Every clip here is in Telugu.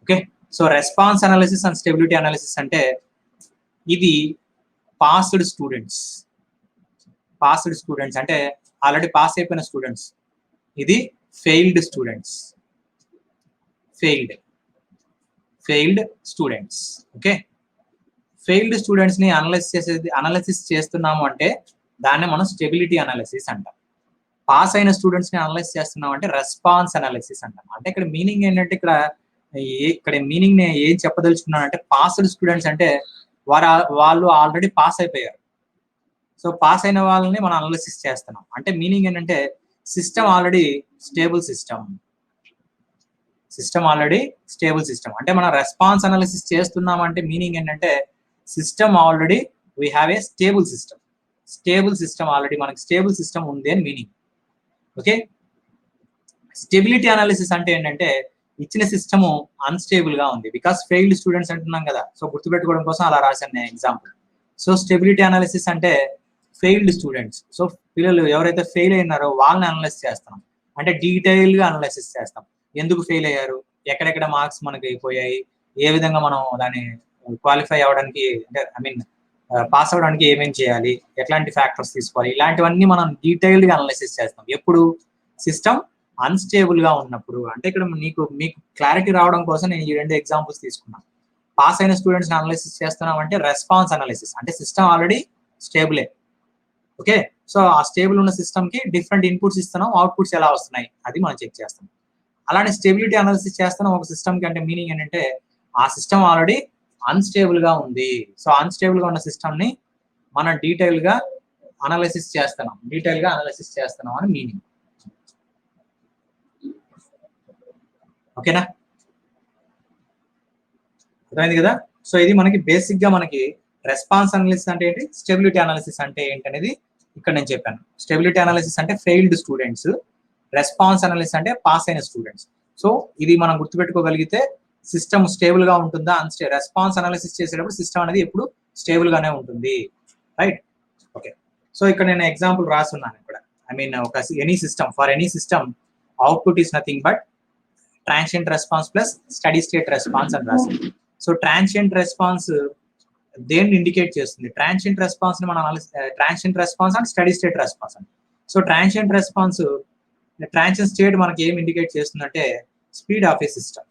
Okay. So response analysis and stability analysis అంటే ఇది పాస్డ్ స్టూడెంట్స్ అంటే ఆల్రెడీ పాస్ అయిపోయిన స్టూడెంట్స్, ఇది failed students. Okay, failed students ని అనాలిసిస్ చేస్తున్నాము అంటే దాన్ని మనం స్టెబిలిటీ అనాలిసిస్ అంటాం. పాస్ అయిన స్టూడెంట్స్ ని అనలైజ్ చేస్తున్నాం అంటే రెస్పాన్స్ అనాలిసిస్ అంటాం. అంటే ఇక్కడ మీనింగ్ ఏంటంటే ఇక్కడ మీనింగ్ నేను ఏం చెప్పదలుచుకున్నాను అంటే పాస్డ్ స్టూడెంట్స్ అంటే వాళ్ళు ఆల్రెడీ పాస్ అయిపోయారు. సో పాస్ అయిన వాళ్ళని మనం అనాలిసిస్ చేస్తున్నాం అంటే మీనింగ్ ఏంటంటే సిస్టమ్ ఆల్రెడీ స్టేబుల్ సిస్టమ్ అంటే మనం రెస్పాన్స్ అనాలిసిస్ చేస్తున్నాం అంటే మీనింగ్ ఏంటంటే system already we have a stable system already మనకి స్టేబుల్ సిస్టమ్ ఉంది అని మీనింగ్. ఓకే, స్టెబిలిటీ అనాలిసిస్ అంటే ఏంటంటే ఇచ్చిన సిస్టమ్ అన్స్టేబుల్ గా ఉంది, బికాస్ ఫెయిల్డ్ స్టూడెంట్స్ అంటున్నాం కదా, సో గుర్తుపెట్టుకోవడం కోసం అలా రాశాను నేను ఎగ్జాంపుల్. సో స్టెబిలిటీ అనాలిసిస్ అంటే ఫెయిల్డ్ స్టూడెంట్స్, సో పిల్లలు ఎవరైతే ఫెయిల్ అయినారో వాళ్ళని అనలైజ్ చేస్తాం. అంటే డీటెయిల్ గా అనలైసిస్ చేస్తాం. ఎందుకు ఫెయిల్ అయ్యారు, ఎక్కడెక్కడ మార్క్స్ మనకి అయిపోయాయి, ఏ విధంగా మనం దాన్ని క్వాలిఫై అవ్వడానికి అంటే పాస్ అవ్వడానికి ఏమేం చేయాలి, ఎట్లాంటి ఫ్యాక్టర్స్ తీసుకోవాలి, ఇలాంటివన్నీ మనం డీటెయిల్డ్ గా అనలైసిస్ చేస్తాం. ఎప్పుడు సిస్టమ్ అన్స్టేబుల్ గా ఉన్నప్పుడు. అంటే ఇక్కడ మీకు క్లారిటీ రావడం కోసం నేను ఈ 2 ఎగ్జాంపుల్స్ తీసుకున్నాను. పాస్ అయిన స్టూడెంట్స్ ని అనలైసిస్ చేస్తున్నాం అంటే రెస్పాన్స్ అనాలిసిస్, అంటే సిస్టమ్ ఆల్రెడీ స్టేబులే. ఓకే, సో ఆ స్టేబుల్ ఉన్న సిస్టమ్ కి డిఫరెంట్ ఇన్పుట్స్ ఇస్తున్నాం, అవుట్పుట్స్ ఎలా వస్తున్నాయి అది మనం చెక్ చేస్తాం. అలానే స్టెబిలిటీ అనాలిసిస్ చేస్తున్నాం ఒక సిస్టమ్ కి, అంటే మీనింగ్ ఏంటంటే ఆ సిస్టమ్ ఆల్రెడీ అన్స్టేబుల్ గా ఉంది. సో అన్స్టేబుల్ గా ఉన్న సిస్టమ్ ని మనం డీటెయిల్ గా అనలైసిస్ చేస్తున్నాం అని మీనింగ్. ఓకేనా, అర్థమైంది కదా. సో ఇది మనకి బేసిక్ గా మనకి రెస్పాన్స్ అనాలిసిస్ అంటే ఏంటి, స్టెబిలిటీ అనాలిసిస్ అంటే ఏంటి అనేది ఇక్కడ నేను చెప్పాను. స్టెబిలిటీ అనాలిసిస్ అంటే ఫెయిల్డ్ స్టూడెంట్స్, రెస్పాన్స్ అనాలిసిస్ అంటే పాస్ అయిన స్టూడెంట్స్. సో ఇది మనం గుర్తుపెట్టుకోగలిగితే సిస్టమ్ స్టేబుల్ గా ఉంటుందా, రెస్పాన్స్ అనాలిసిస్ చేసేటప్పుడు సిస్టమ్ అనేది ఎప్పుడు స్టేబుల్ గానే ఉంటుంది, రైట్. ఓకే, సో ఇక్కడ నేను ఎగ్జాంపుల్ రాస్తున్నాను ఇక్కడ. ఒక any system output is nothing but transient response plus steady state response అని రాసింది. సో ట్రాన్సియంట్ రెస్పాన్స్ దేన్ని ఇండికేట్ చేస్తుంది, ట్రాన్సియంట్ రెస్పాన్స్ ని మనం transient response and steady state response అని. సో ట్రాన్సియంట్ స్టేట్ మనకి ఏం ఇండికేట్ చేస్తుందంటే speed of a system.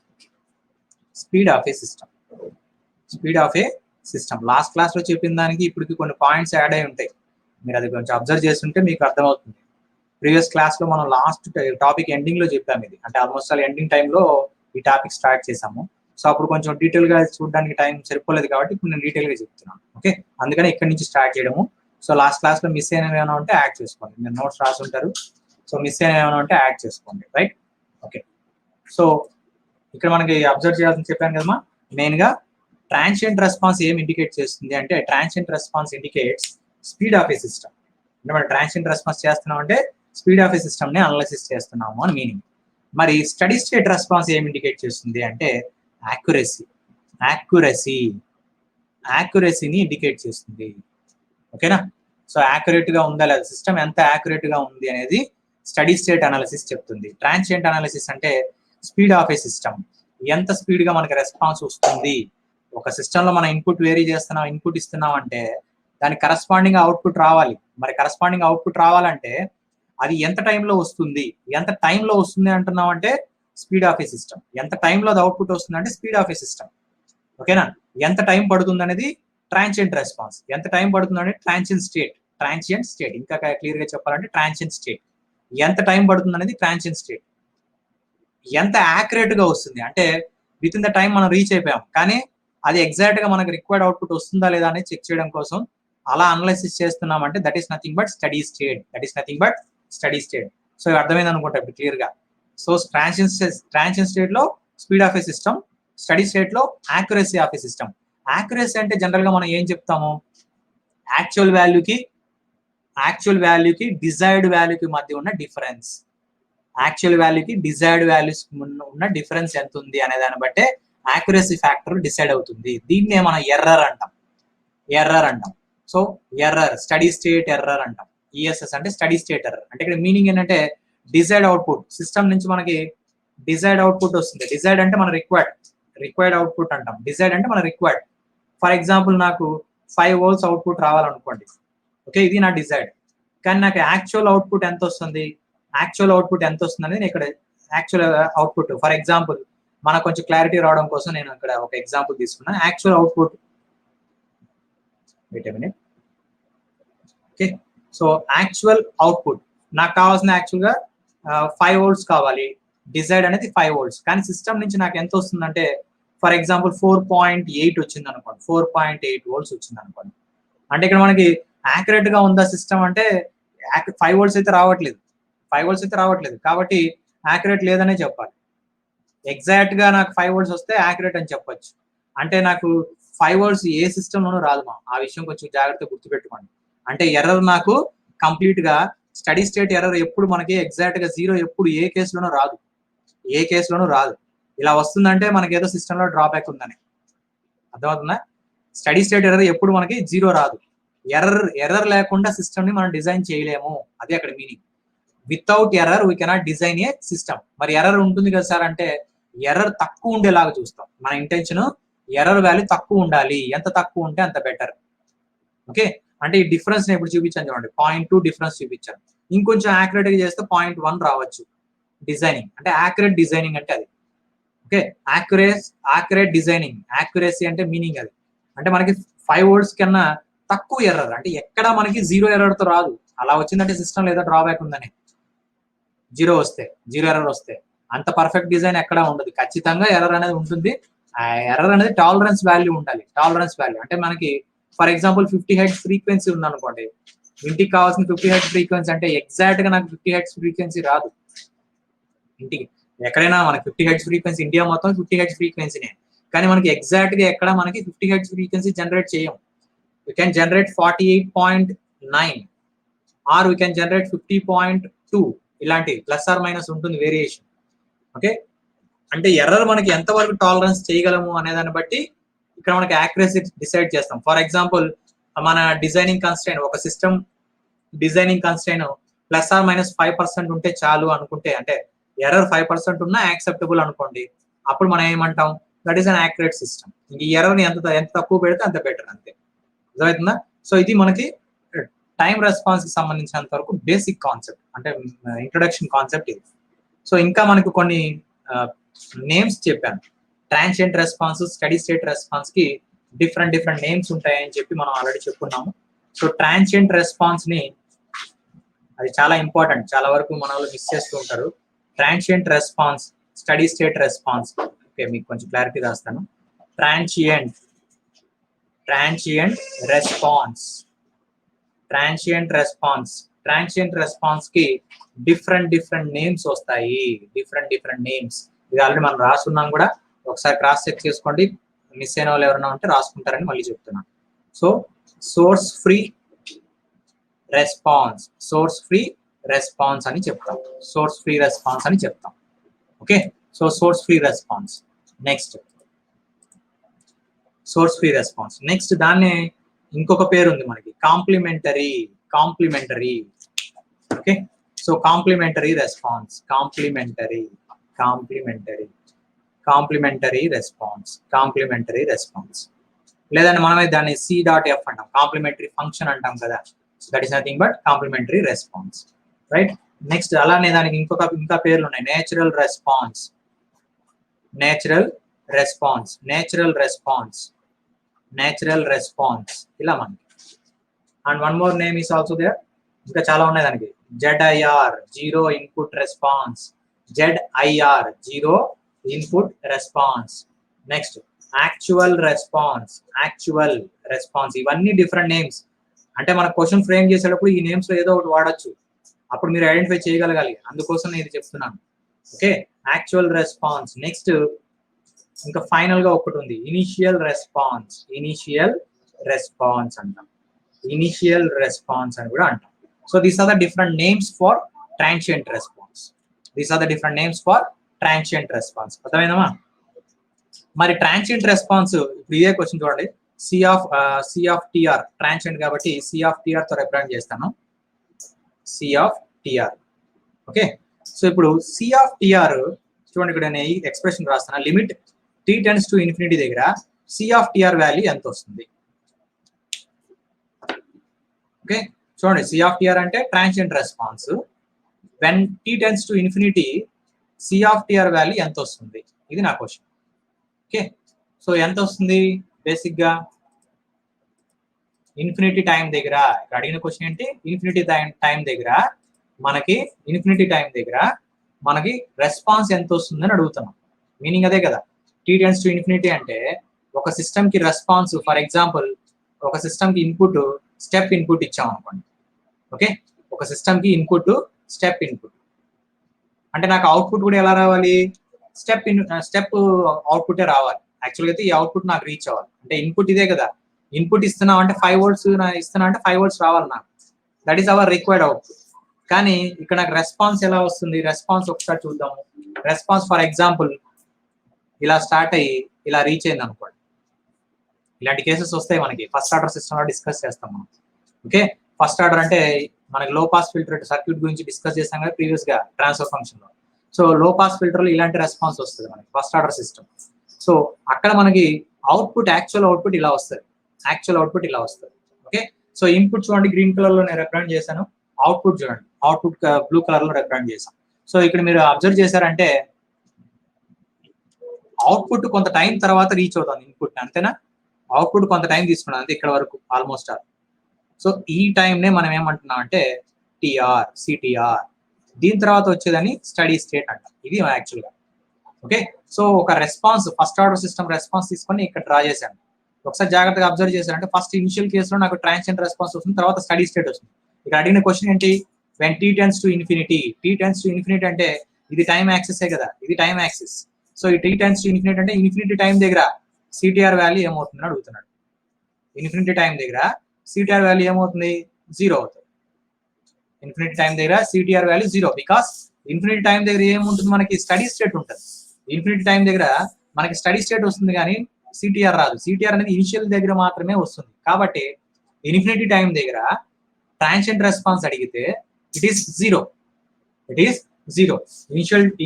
Last class లో చెప్పిన దానికి ఇప్పటికి కొన్ని పాయింట్స్ యాడ్ అయి ఉంటాయి, మీరు అది కొంచెం అబ్జర్వ్ చేస్తుంటే మీకు అర్థమవుతుంది. ప్రీవియస్ క్లాస్ లో మనం లాస్ట్ టాపిక్ ఎండింగ్ లో చెప్పాము ఇది, అంటే ఆల్మోస్ట్ ఎండింగ్ టైంలో ఈ టాపిక్ స్టార్ట్ చేసాము. సో అప్పుడు కొంచెం డీటెయిల్ గా చూడడానికి టైం సరిపోలేదు కాబట్టి ఇప్పుడు నేను డీటెయిల్ గా చెప్తున్నాను. ఓకే, అందుకని ఇక్కడ నుంచి స్టార్ట్ చేయడము. సో లాస్ట్ క్లాస్ లో మిస్ అయినవి ఏమైనా ఉంటే యాడ్ చేసుకోండి, మీరు నోట్స్ రాసి ఉంటారు. సో మిస్ అయినవి ఏమైనా ఉంటే యాడ్ చేసుకోండి, రైట్. ఓకే, సో ఇక్కడ మనకి అబ్జర్వ్ చేయాల్సింది చెప్పాను కదమ్మా. మెయిన్ గా ట్రాన్సియంట్ రెస్పాన్స్ ఏం ఇండికేట్ చేస్తుంది అంటే transient response indicates speed of a system. అంటే మనం ట్రాన్సియంట్ రెస్పాన్స్ చేస్తున్నాం అంటే స్పీడ్ ఆఫ్ ఏ సిస్టమ్ ని అనలైసిస్ చేస్తున్నాము అని మీనింగ్. మరి స్టడీ స్టేట్ రెస్పాన్స్ ఏం ఇండికేట్ చేస్తుంది అంటే యాక్యురసీని ఇండికేట్ చేస్తుంది. ఓకేనా, సో యాక్యురేట్ గా ఉందా లేదా, సిస్టమ్ ఎంత యాక్యురేట్ గా ఉంది అనేది స్టడీ స్టేట్ అనాలిసిస్ చెప్తుంది. ట్రాన్సియంట్ అనాలిసిస్ అంటే స్పీడ్ ఆఫ్ ఏ సిస్టమ్, ఎంత స్పీడ్ గా మనకి రెస్పాన్స్ వస్తుంది. ఒక సిస్టమ్ లో మనం ఇన్పుట్ ఇస్తున్నాం అంటే దానికి కరస్పాండింగ్ అవుట్పుట్ రావాలి. మరి కరస్పాండింగ్ అవుట్పుట్ రావాలంటే అది ఎంత టైంలో వస్తుంది అంటున్నాం అంటే స్పీడ్ ఆఫ్ ఏ సిస్టమ్. ఎంత టైంలో అది అవుట్పుట్ వస్తుంది అంటే స్పీడ్ ఆఫ్ ఏ సిస్టమ్. ఓకేనా, ఎంత టైం పడుతుంది అనేది ట్రాన్సియంట్ రెస్పాన్స్, ఎంత టైం పడుతుంది అంటే ట్రాన్సియంట్ స్టేట్. ఇంకా క్లియర్ గా చెప్పాలంటే ట్రాన్సియంట్ స్టేట్, ఎంత టైం పడుతుంది అనేది ట్రాన్సియంట్ స్టేట్. ఎంత యాక్యురేట్ గా వస్తుంది అంటే విత్ ఇన్ ద టైం మనం రీచ్ అయిపోయాం, కానీ అది ఎగ్జాక్ట్ గా మనకు రిక్వైర్డ్ అవుట్పుట్ వస్తుందా లేదా అనేది చెక్ చేయడం కోసం అలా అనలైసిస్ చేస్తున్నాం అంటే that is nothing but steady state. So అర్థమైంది అనుకుంటా ఇప్పుడు క్లియర్ గా. సో ట్రాన్సియంట్ స్టేట్ లో speed of a system, steady state లో accuracy of a system. Accuracy అంటే జనరల్ గా మనం ఏం చెప్తాము, యాక్చువల్ వాల్యూకి డిజైర్డ్ వాల్యూకి మధ్య ఉన్న డిఫరెన్స్. యాక్చువల్ వాల్యూకి డిజైర్డ్ వాల్యూస్ ఉన్న డిఫరెన్స్ ఎంత ఉంది అనే దాన్ని బట్టే యాక్యురసీ ఫ్యాక్టర్ డిసైడ్ అవుతుంది. దీన్నే మనం ఎర్రర్ అంటాం. So error, steady state error అంటాం. ఈఎస్ఎస్ అంటే స్టడీ స్టేట్ ఎర్రర్. అంటే ఇక్కడ మీనింగ్ ఏంటంటే డిజైర్డ్ అవుట్పుట్, సిస్టమ్ నుంచి మనకి డిజైర్డ్ అవుట్పుట్ వస్తుంది. డిజైర్డ్ అంటే మన రిక్వైర్డ్ అవుట్పుట్ అంటాం. డిజైర్డ్ అంటే మన రిక్వైర్డ్. ఫర్ ఎగ్జాంపుల్ నాకు 5 volts అవుట్పుట్ రావాలనుకోండి. ఓకే, ఇది నా డిజైర్డ్. కానీ నాకు యాక్చువల్ అవుట్పుట్ ఎంత వస్తుంది అనేది ఇక్కడ యాక్చువల్ అవుట్పుట్. ఫర్ ఎగ్జాంపుల్ మనకు కొంచెం క్లారిటీ రావడం కోసం నేను ఇక్కడ ఒక ఎగ్జాంపుల్ తీసుకున్నా. Actual output, wait a minute. Okay, so actual output నాకు కావాల్సిన యాక్చువల్గా 5 volts కావాలి. డిజైర్డ్ అనేది 5 volts. కానీ సిస్టమ్ నుంచి నాకు ఎంత వస్తుందంటే ఫర్ ఎగ్జాంపుల్ 4.8 వచ్చింది అనుకోండి. 4.8 volts వచ్చింది అనుకోండి. అంటే ఇక్కడ మనకి యాక్యురేట్ గా ఉందా సిస్టమ్ అంటే 5 volts అయితే రావట్లేదు. 5 volts అయితే రావట్లేదు. కాబట్టి యాక్యురేట్ లేదనే చెప్పాలి. ఎగ్జాక్ట్ గా నాకు 5 volts వస్తే యాక్యురేట్ అని చెప్పొచ్చు. అంటే నాకు 5 volts ఏ సిస్టమ్ లోనూ రాదు. ఆ విషయం కొంచెం జాగ్రత్తగా గుర్తుపెట్టుకోండి. అంటే ఎర్రర్ నాకు కంప్లీట్ గా స్టడీ స్టేట్ ఎర్రర్ ఎప్పుడు మనకి ఎగ్జాక్ట్ గా 0 ఎప్పుడు ఏ కేసులోనూ రాదు. ఇలా వస్తుందంటే మనకి ఏదో సిస్టమ్ లో డ్రాబ్యాక్ ఉందని అర్థమవుతుందా? స్టడీ స్టేట్ ఎర్రర్ ఎప్పుడు మనకి 0 రాదు. ఎర్రర్ లేకుండా సిస్టమ్ ని మనం డిజైన్ చేయలేము. అదే అక్కడ meaning. Without error we cannot design A system. మరి ఎర్రర్ ఉంటుంది కదా సార్ అంటే ఎర్రర్ తక్కువ ఉండేలాగా చూస్తాం. మన ఇంటెన్షన్ ఎర్రర్ వాల్యూ తక్కువ ఉండాలి. ఎంత తక్కువ ఉంటే అంత బెటర్. ఓకే, అంటే ఈ డిఫరెన్స్ ని ఇప్పుడు చూపించాను చూడండి. 0.2 డిఫరెన్స్ చూపించాను. ఇంకొంచెం యాక్యురేట్ గా చేస్తే 0.1 రావచ్చు. డిజైనింగ్ అంటే యాక్యురేట్ డిజైనింగ్ అంటే అది. Okay, accurate designing. యాక్యురసీ అంటే మీనింగ్ అది. అంటే మనకి 5 volts కన్నా తక్కువ ఎర్రర్, అంటే ఎక్కడ మనకి 0 ఎర్రర్ తో రాదు. అలా వచ్చిందంటే సిస్టమ్ లేదా డ్రాబ్యాక్ ఉందని. 0 ఎర్రర్ వస్తే అంత పర్ఫెక్ట్ డిజైన్ ఎక్కడ ఉండదు. ఖచ్చితంగా ఎర్రర్ అనేది ఉంటుంది. ఆ ఎర్రర్ అనేది టాలరెన్స్ వాల్యూ ఉండాలి. టాలరెన్స్ వాల్యూ అంటే మనకి ఫర్ ఎగ్జాంపుల్ 50 Hz ఫ్రీక్వెన్సీ ఉందనుకోండి. ఇంటికి కావాల్సిన 50 Hz ఫ్రీక్వెన్సీ అంటే ఎగ్జాక్ట్ గా నాకు 50 Hz ఫ్రీక్వెన్సీ రాదు. ఇంటికి ఎక్కడైనా మనకి 50 Hz ఫ్రీక్వెన్సీ, ఇండియా మొత్తం 50 Hz ఫ్రీక్వెన్సీనే. కానీ మనకి ఎగ్జాక్ట్ గా ఎక్కడ మనకి 50 Hz ఫ్రీక్వెన్సీ జనరేట్ చేయం. We can generate 48.9 or we can generate 50.2. ఇలాంటి ప్లస్ ఆర్ మైనస్ ఉంటుంది వేరియేషన్. ఓకే, అంటే ఎర్రర్ మనకి ఎంతవరకు టాలరెన్స్ చేయగలము అనే దాన్ని బట్టి ఇక్కడ మనకి యాక్యురసీ డిసైడ్ చేస్తాం. ఫర్ ఎగ్జాంపుల్ మన డిజైనింగ్ కన్స్ట్రైన్, ఒక system designing constraint plus or minus 5% ఉంటే చాలు అనుకుంటే, అంటే ఎర్రర్ 5% ఉన్నా యాక్సెప్టబుల్ అనుకోండి. అప్పుడు మనం ఏమంటాం, that is an accurate system. ఇంక ఈ ఎర్రర్ ని ఎంత తక్కువ పెడితే అంత బెటర్, అంతే. అర్థమవుతుందా? సో ఇది మనకి టైం రెస్పాన్స్ కి సంబంధించినంత వరకు బేసిక్ కాన్సెప్ట్, అంటే ఇంట్రొడక్షన్ కాన్సెప్ట్ ఇది. సో ఇంకా మనకు కొన్ని నేమ్స్ చెప్పాను. Transient response, steady state response కి డిఫరెంట్ నేమ్స్ ఉంటాయని చెప్పి మనం ఆల్రెడీ చెప్పుకున్నాము. సో ట్రాన్సియెంట్ రెస్పాన్స్ ని, అది చాలా ఇంపార్టెంట్, చాలా వరకు మన వాళ్ళు మిస్ చేస్తూ ఉంటారు. Transient response, steady state response. Okay, మీకు కొంచెం క్లారిటీ రాస్తాను. ట్రాన్సియెంట్ రెస్పాన్స్ కి డిఫరెంట్ నేమ్స్ వస్తాయి. Different names. ఇది ఆల్రెడీ మనం రాస్తున్నాం కూడా, ఒకసారి క్రాస్ చెక్ చేసుకోండి. మిస్ అయిన వాళ్ళు ఎవరైనా ఉంటే రాసుకుంటారని మళ్ళీ చెప్తున్నాను. సో సోర్స్ ఫ్రీ రెస్పాన్స్ అని చెప్తాం. Okay, so source free response. Next source free response. Next దాన్ని ఇంకొక పేరు ఉంది మనకి, complementary. Okay, so complementary response, complementary response. లేదంటే మనమే దాన్ని C.F అంటాం, కాంప్లిమెంటరీ ఫంక్షన్ అంటాం కదా. That is nothing but complementary response, right? Next అలానే దానికి ఇంకా పేర్లు ఉన్నాయి. నేచురల్ రెస్పాన్స్ ఇలా మనకి. And one more name is also there. ఇంకా చాలా ఉన్నాయి దానికి. ZIR, zero input response. Next actual response. ఇవన్నీ డిఫరెంట్ నేమ్స్. అంటే మన క్వశ్చన్ ఫ్రేమ్ చేసేటప్పుడు ఈ నేమ్స్ లో ఏదో ఒకటి వాడచ్చు. అప్పుడు మీరు ఐడెంటిఫై చేయగలగాలి. అందుకోసం నేను ఇది చెప్తున్నాను. Okay, actual response. నెక్స్ట్ ఇంకా ఫైనల్ గా ఒకటి ఉంది, ఇనిషియల్ రెస్పాన్స్ అంటాం. ఇనిషియల్ రెస్పాన్స్ అని కూడా అంటాం. So these are the different names for transient response. అర్థమైందమ్మా? మరి ట్రాన్సియెంట్ రెస్పాన్స్ ఇప్పుడు ఇదే క్వశ్చన్ చూడండి. C.TR ట్రాన్సియెంట్ కాబట్టి C.TR తో రిప్రజెంట్ చేస్తాను. C.TR. ఓకే, సో ఇప్పుడు C.TR చూడండి ఇక్కడ నేను ఈ ఎక్స్ప్రెషన్ రాస్తాను. Limit t tends to infinity దగ్గర c ఆఫ్ tr వాల్యూ ఎంత వస్తుంది? ఓకే, చూడండి c ఆఫ్ tr అంటే transient response. When t tends to infinity c of tr value ఎంత వస్తుంది? ఇది నా క్వశ్చన్. ఓకే, సో ఎంత వస్తుంది? బేసిక్ గా ఇన్ఫినిటీ టైం దగ్గర అడిగిన క్వశ్చన్ ఏంటి? ఇన్ఫినిటీ టైం దగ్గర మనకి రెస్పాన్స్ ఎంత వస్తుందని అడుగుతున్నాం. మీనింగ్ అదే కదా. t టెన్స్ టు ఇన్ఫినిటీ అంటే ఒక సిస్టమ్ కి రెస్పాన్స్, ఫర్ ఎగ్జాంపుల్ ఒక సిస్టమ్ కి ఇన్పుట్ స్టెప్ ఇన్పుట్ ఇచ్చాం అనుకోండి. ఓకే, ఒక సిస్టమ్ కి ఇన్పుట్ స్టెప్ ఇన్పుట్ అంటే నాకు అవుట్పుట్ కూడా ఎలా రావాలి? స్టెప్ అవుట్పుటే రావాలి. యాక్చువల్గా అయితే ఈ అవుట్పుట్ నాకు రీచ్ అవ్వాలి. అంటే ఇన్పుట్ ఇదే కదా, ఇన్పుట్ ఇస్తున్నాం అంటే 5 volts ఇస్తున్నా అంటే 5 volts రావాలి నాకు. That is our required output. కానీ ఇక్కడ నాకు రెస్పాన్స్ ఎలా వస్తుంది? రెస్పాన్స్ ఒకసారి చూద్దాము. రెస్పాన్స్ ఫర్ ఎగ్జాంపుల్ ఇలా స్టార్ట్ అయ్యి ఇలా రీచ్ అయింది అనుకోండి. ఇలాంటి కేసెస్ వస్తాయి మనకి. ఫస్ట్ ఆర్డర్ సిస్టమ్ లో డిస్కస్ చేస్తాం మనం. ఓకే, ఫస్ట్ ఆర్డర్ అంటే మనకి లో పాస్ ఫిల్టర్ సర్క్యూట్ గురించి డిస్కస్ చేస్తాం కదా ప్రీవియస్ గా ట్రాన్స్ఫర్ ఫంక్షన్ లో. సో లో పాస్ ఫిల్టర్ లో ఇలాంటి రెస్పాన్స్ వస్తుంది మనకి ఫస్ట్ ఆర్డర్ సిస్టమ్. సో అక్కడ మనకి యాక్చువల్ అవుట్పుట్ ఇలా వస్తుంది. ఓకే, సో ఇన్పుట్ చూడండి గ్రీన్ కలర్ లో నేను రిప్రజెంట్ చేశాను. అవుట్పుట్ చూడండి, అవుట్పుట్ బ్లూ కలర్ లో రిప్రజెంట్ చేశాను. సో ఇక్కడ మీరు అబ్జర్వ్ చేశారంటే అవుట్పుట్ కొంత టైం తర్వాత రీచ్ అవుతుంది ఇన్పుట్, అంతేనా? అవుట్పుట్ కొంత టైం తీసుకున్నాం అంతే ఇక్కడ వరకు ఆల్మోస్ట్ ఆల్. సో ఈ టైంనే మనం ఏమంటున్నాం అంటే సిటిఆర్. దీని తర్వాత వచ్చేదని స్టడీ స్టేట్ అంట. ఇది యాక్చువల్గా. ఓకే, సో ఒక response first order system response తీసుకొని ఇక్కడ డ్రా చేశాను. ఒకసారి జాగ్రత్తగా అబ్జర్వ్ చేశారంటే ఫస్ట్ ఇనిషియల్ కేసులో నాకు ట్రాన్సియెంట్ రెస్పాన్స్ వస్తుంది, తర్వాత స్టడీ స్టేట్ వస్తుంది. ఇక్కడ అడిగిన క్వశ్చన్ ఏంటి? When t tends to infinity. అంటే ఇది టైం యాక్సిస్ కదా, ఇది టైం యాక్సిస్. సో ఈ t టెన్స్ టు ఇన్ఫినిటీ అంటే ఇన్ఫినిటీ టైం దగ్గర సిటిఆర్ వాల్యూ ఏమవుతుందని అడుగుతున్నాడు. ఇన్ఫినిటీ టైం దగ్గర సిటిఆర్ వాల్యూ ఏమవుతుంది? 0 అవుతుంది. ఇన్ఫినిటీ టైం దగ్గర CTR value 0. Because infinity time దగ్గర ఏముంటుంది? మనకి స్టడీ స్టేట్ ఉంటుంది. ఇన్ఫినిటీ టైం దగ్గర మనకి స్టడీ స్టేట్ వస్తుంది కానీ సిటిఆర్ రాదు. సిటిఆర్ అనేది ఇనిషియల్ దగ్గర మాత్రమే వస్తుంది. కాబట్టి ఇన్ఫినిటీ టైం దగ్గర ట్రాన్సియెంట్ రెస్పాన్స్ అడిగితే ఇట్ ఈస్ 0.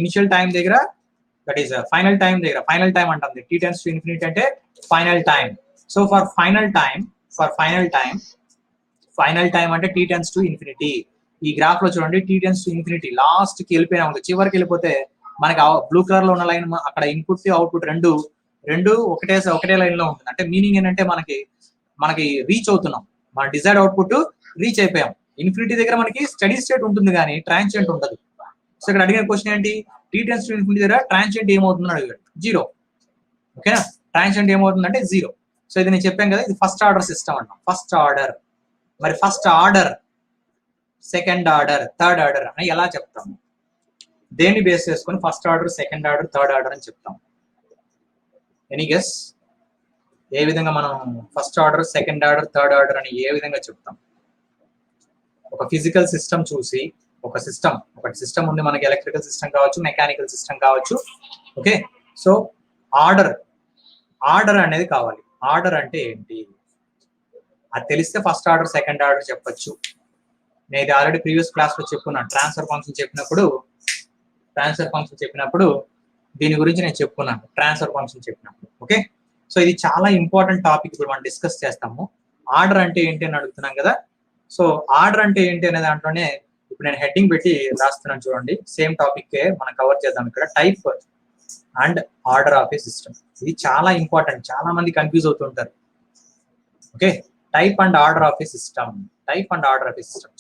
ఇనిషియల్ టైం దగ్గర, దట్ ఈస్ ఫైనల్ టైం దగ్గర, ఫైనల్ టైం అంటుంది. t టెన్స్ టు ఇన్ఫినిటీ అంటే final time. So for final time అంటే t టెన్స్ టు ఇన్ఫినిటీ. ఈ గ్రాఫ్ లో చూడండి t tends to infinity last కి వెళ్ళిపోయినా ఉంది. చివరికి వెళ్ళిపోతే మనకి బ్లూ కలర్ లో ఉన్న లైన్ అక్కడ ఇన్పుట్ అవుట్పుట్ రెండు ఒకటే లైన్ లో ఉంటుంది. అంటే మీనింగ్ ఏంటంటే మనకి రీచ్ అవుతున్నాం, మన డిజైర్డ్ అవుట్పుట్ రీచ్ అయిపోయాం. ఇన్ఫినిటీ దగ్గర మనకి స్టడీ స్టేట్ ఉంటుంది కానీ ట్రాన్సియెంట్ ఉండదు. సో ఇక్కడ అడిగిన క్వశ్చన్ ఏంటి? t టెన్స్ టు ఇన్ఫినిటీ దగ్గర ట్రాన్సియెంట్ ఏమవుతుందని అడిగాడు. 0. ఓకేనా, ట్రాన్సియెంట్ ఏమవుతుందంటే 0. సో ఇది నేను చెప్పాను కదా, ఇది ఫస్ట్ ఆర్డర్ సిస్టమ్ అన్నాం. ఫస్ట్ ఆర్డర్, మరి first order, second order, third order అని ఎలా చెప్తాము? దేన్ని బేస్ చేసుకొని first order, second order, third order అని చెప్తాం? Any guess? ఏ విధంగా మనం first order, second order, third order అని ఏ విధంగా చెప్తాం? ఒక ఫిజికల్ సిస్టమ్ చూసి, ఒకటి సిస్టమ్ ఉంది మనకి, ఎలక్ట్రికల్ సిస్టమ్ కావచ్చు, మెకానికల్ సిస్టమ్ కావచ్చు. ఓకే, సో ఆర్డర్ అనేది కావాలి. ఆర్డర్ అంటే ఏంటి అది తెలిస్తే ఫస్ట్ ఆర్డర్, సెకండ్ ఆర్డర్ చెప్పొచ్చు. నేను ఇది ఆల్రెడీ ప్రీవియస్ క్లాస్ లో చెప్పుకున్నాను. ట్రాన్స్ఫర్ ఫంక్షన్ చెప్పినప్పుడు దీని గురించి నేను చెప్పుకున్నాను. ట్రాన్స్ఫర్ ఫంక్షన్ చెప్పినప్పుడు. ఓకే, సో ఇది చాలా ఇంపార్టెంట్ టాపిక్. ఇప్పుడు మనం డిస్కస్ చేస్తాము. ఆర్డర్ అంటే ఏంటి అని అడుగుతున్నాం కదా. సో ఆర్డర్ అంటే ఏంటి అనే దాంట్లోనే ఇప్పుడు నేను హెడ్డింగ్ పెట్టి రాస్తున్నాను చూడండి. సేమ్ టాపిక్ మనం కవర్ చేద్దాం ఇక్కడ. Type and order of a system. ఇది చాలా ఇంపార్టెంట్, చాలా మంది కన్ఫ్యూజ్ అవుతుంటారు. Okay, type and order of a system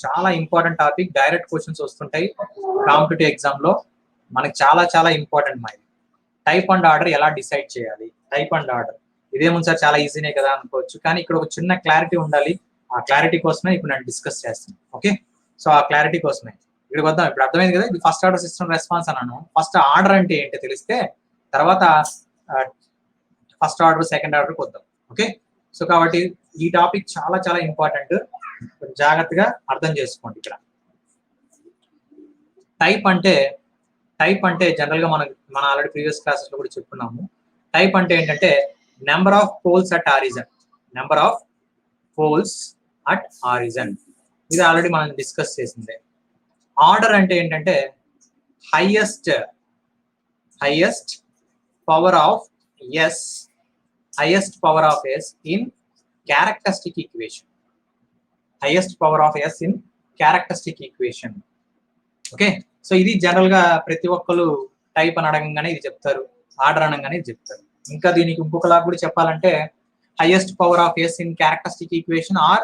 చాలా ఇంపార్టెంట్ టాపిక్. డైరెక్ట్ క్వశ్చన్స్ వస్తుంటాయి కాంపిటేటివ్ ఎగ్జామ్ లో. మనకి చాలా important mind. Type and order ఎలా డిసైడ్ చేయాలి? టైప్ అండ్ ఆర్డర్ ఇదేముంది సార్, చాలా ఈజీనే కదా అనుకోవచ్చు, కానీ ఇక్కడ ఒక చిన్న క్లారిటీ ఉండాలి. ఆ క్లారిటీ కోసమే ఇప్పుడు నేను డిస్కస్ చేస్తాను. ఓకే, సో ఆ క్లారిటీ కోసమే ఇక్కడికి వద్దాం. ఇప్పుడు అర్థమైంది కదా, ఇది ఫస్ట్ ఆర్డర్ సిస్టమ్ రెస్పాన్స్ అన్నాను. ఫస్ట్ ఆర్డర్ అంటే ఏంటో తెలిస్తే తర్వాత ఫస్ట్ ఆర్డర్, సెకండ్ ఆర్డర్కి వద్దాం. ఓకే, సో కాబట్టి ఈ టాపిక్ చాలా ఇంపార్టెంట్. జాగ్రత్తగా అర్థం చేసుకోండి. ఇక్కడ టైప్ అంటే జనరల్ గా మన ఆల్రెడీ ప్రీవియస్ క్లాసెస్ లో కూడా చెప్పుకున్నాము. టైప్ అంటే ఏంటంటే number of poles at origin. ఇది ఆల్రెడీ మనం డిస్కస్ చేసిందే. ఆర్డర్ అంటే ఏంటంటే highest highest power of s in characteristic equation. Highest power of s in characteristic equation. Okay, so ఇది జనరల్ గా ప్రతి ఒక్కరు టైప్ అని అడగంగానే ఇది చెప్తారు, ఆర్డర్ అనగానే ఇది చెప్తారు. ఇంకా దీనికి ఇంకొకలా కూడా చెప్పాలంటే highest power of yes in characteristic equation or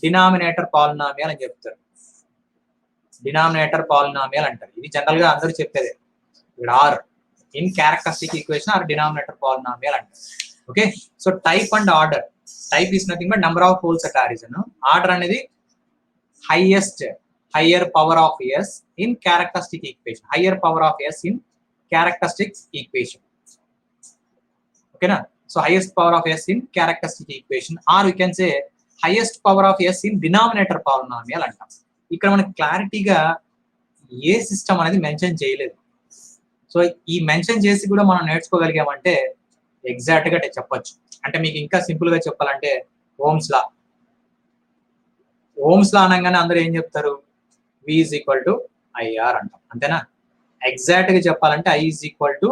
denominator polynomial అని చెప్తారు. డినామినేటర్ పాలినామియల్ అంటారు. ఇది జనరల్ గా అందరూ చెప్పేదే. ఇక్కడ or in characteristic equation or denominator polynomial అంటారు. Okay, so type and order. Type is nothing but number of poles at origin. Order అనేది higher power of s in characteristic equation. Higher power of s in characteristic equation. Okay na? So highest power of s in characteristic equation, or you can say highest power of s in denominator polynomial అంటాం. ఇక్కడ మనకి క్లారిటీగా ఏ సిస్టమ్ అనేది మెన్షన్ చేయలేదు. సో ఈ మెన్షన్ చేసి కూడా మనం నేర్చుకోగలిగామంటే ఎగ్జాక్ట్ గా చెప్పొచ్చు. అంటే మీకు ఇంకా సింపుల్ గా చెప్పాలంటే ఓమ్స్ లా అనగానే అందరూ ఏం చెప్తారు? V is equal to IR అంటాం, అంతేనా? ఎగ్జాక్ట్ గా చెప్పాలంటే I is equal to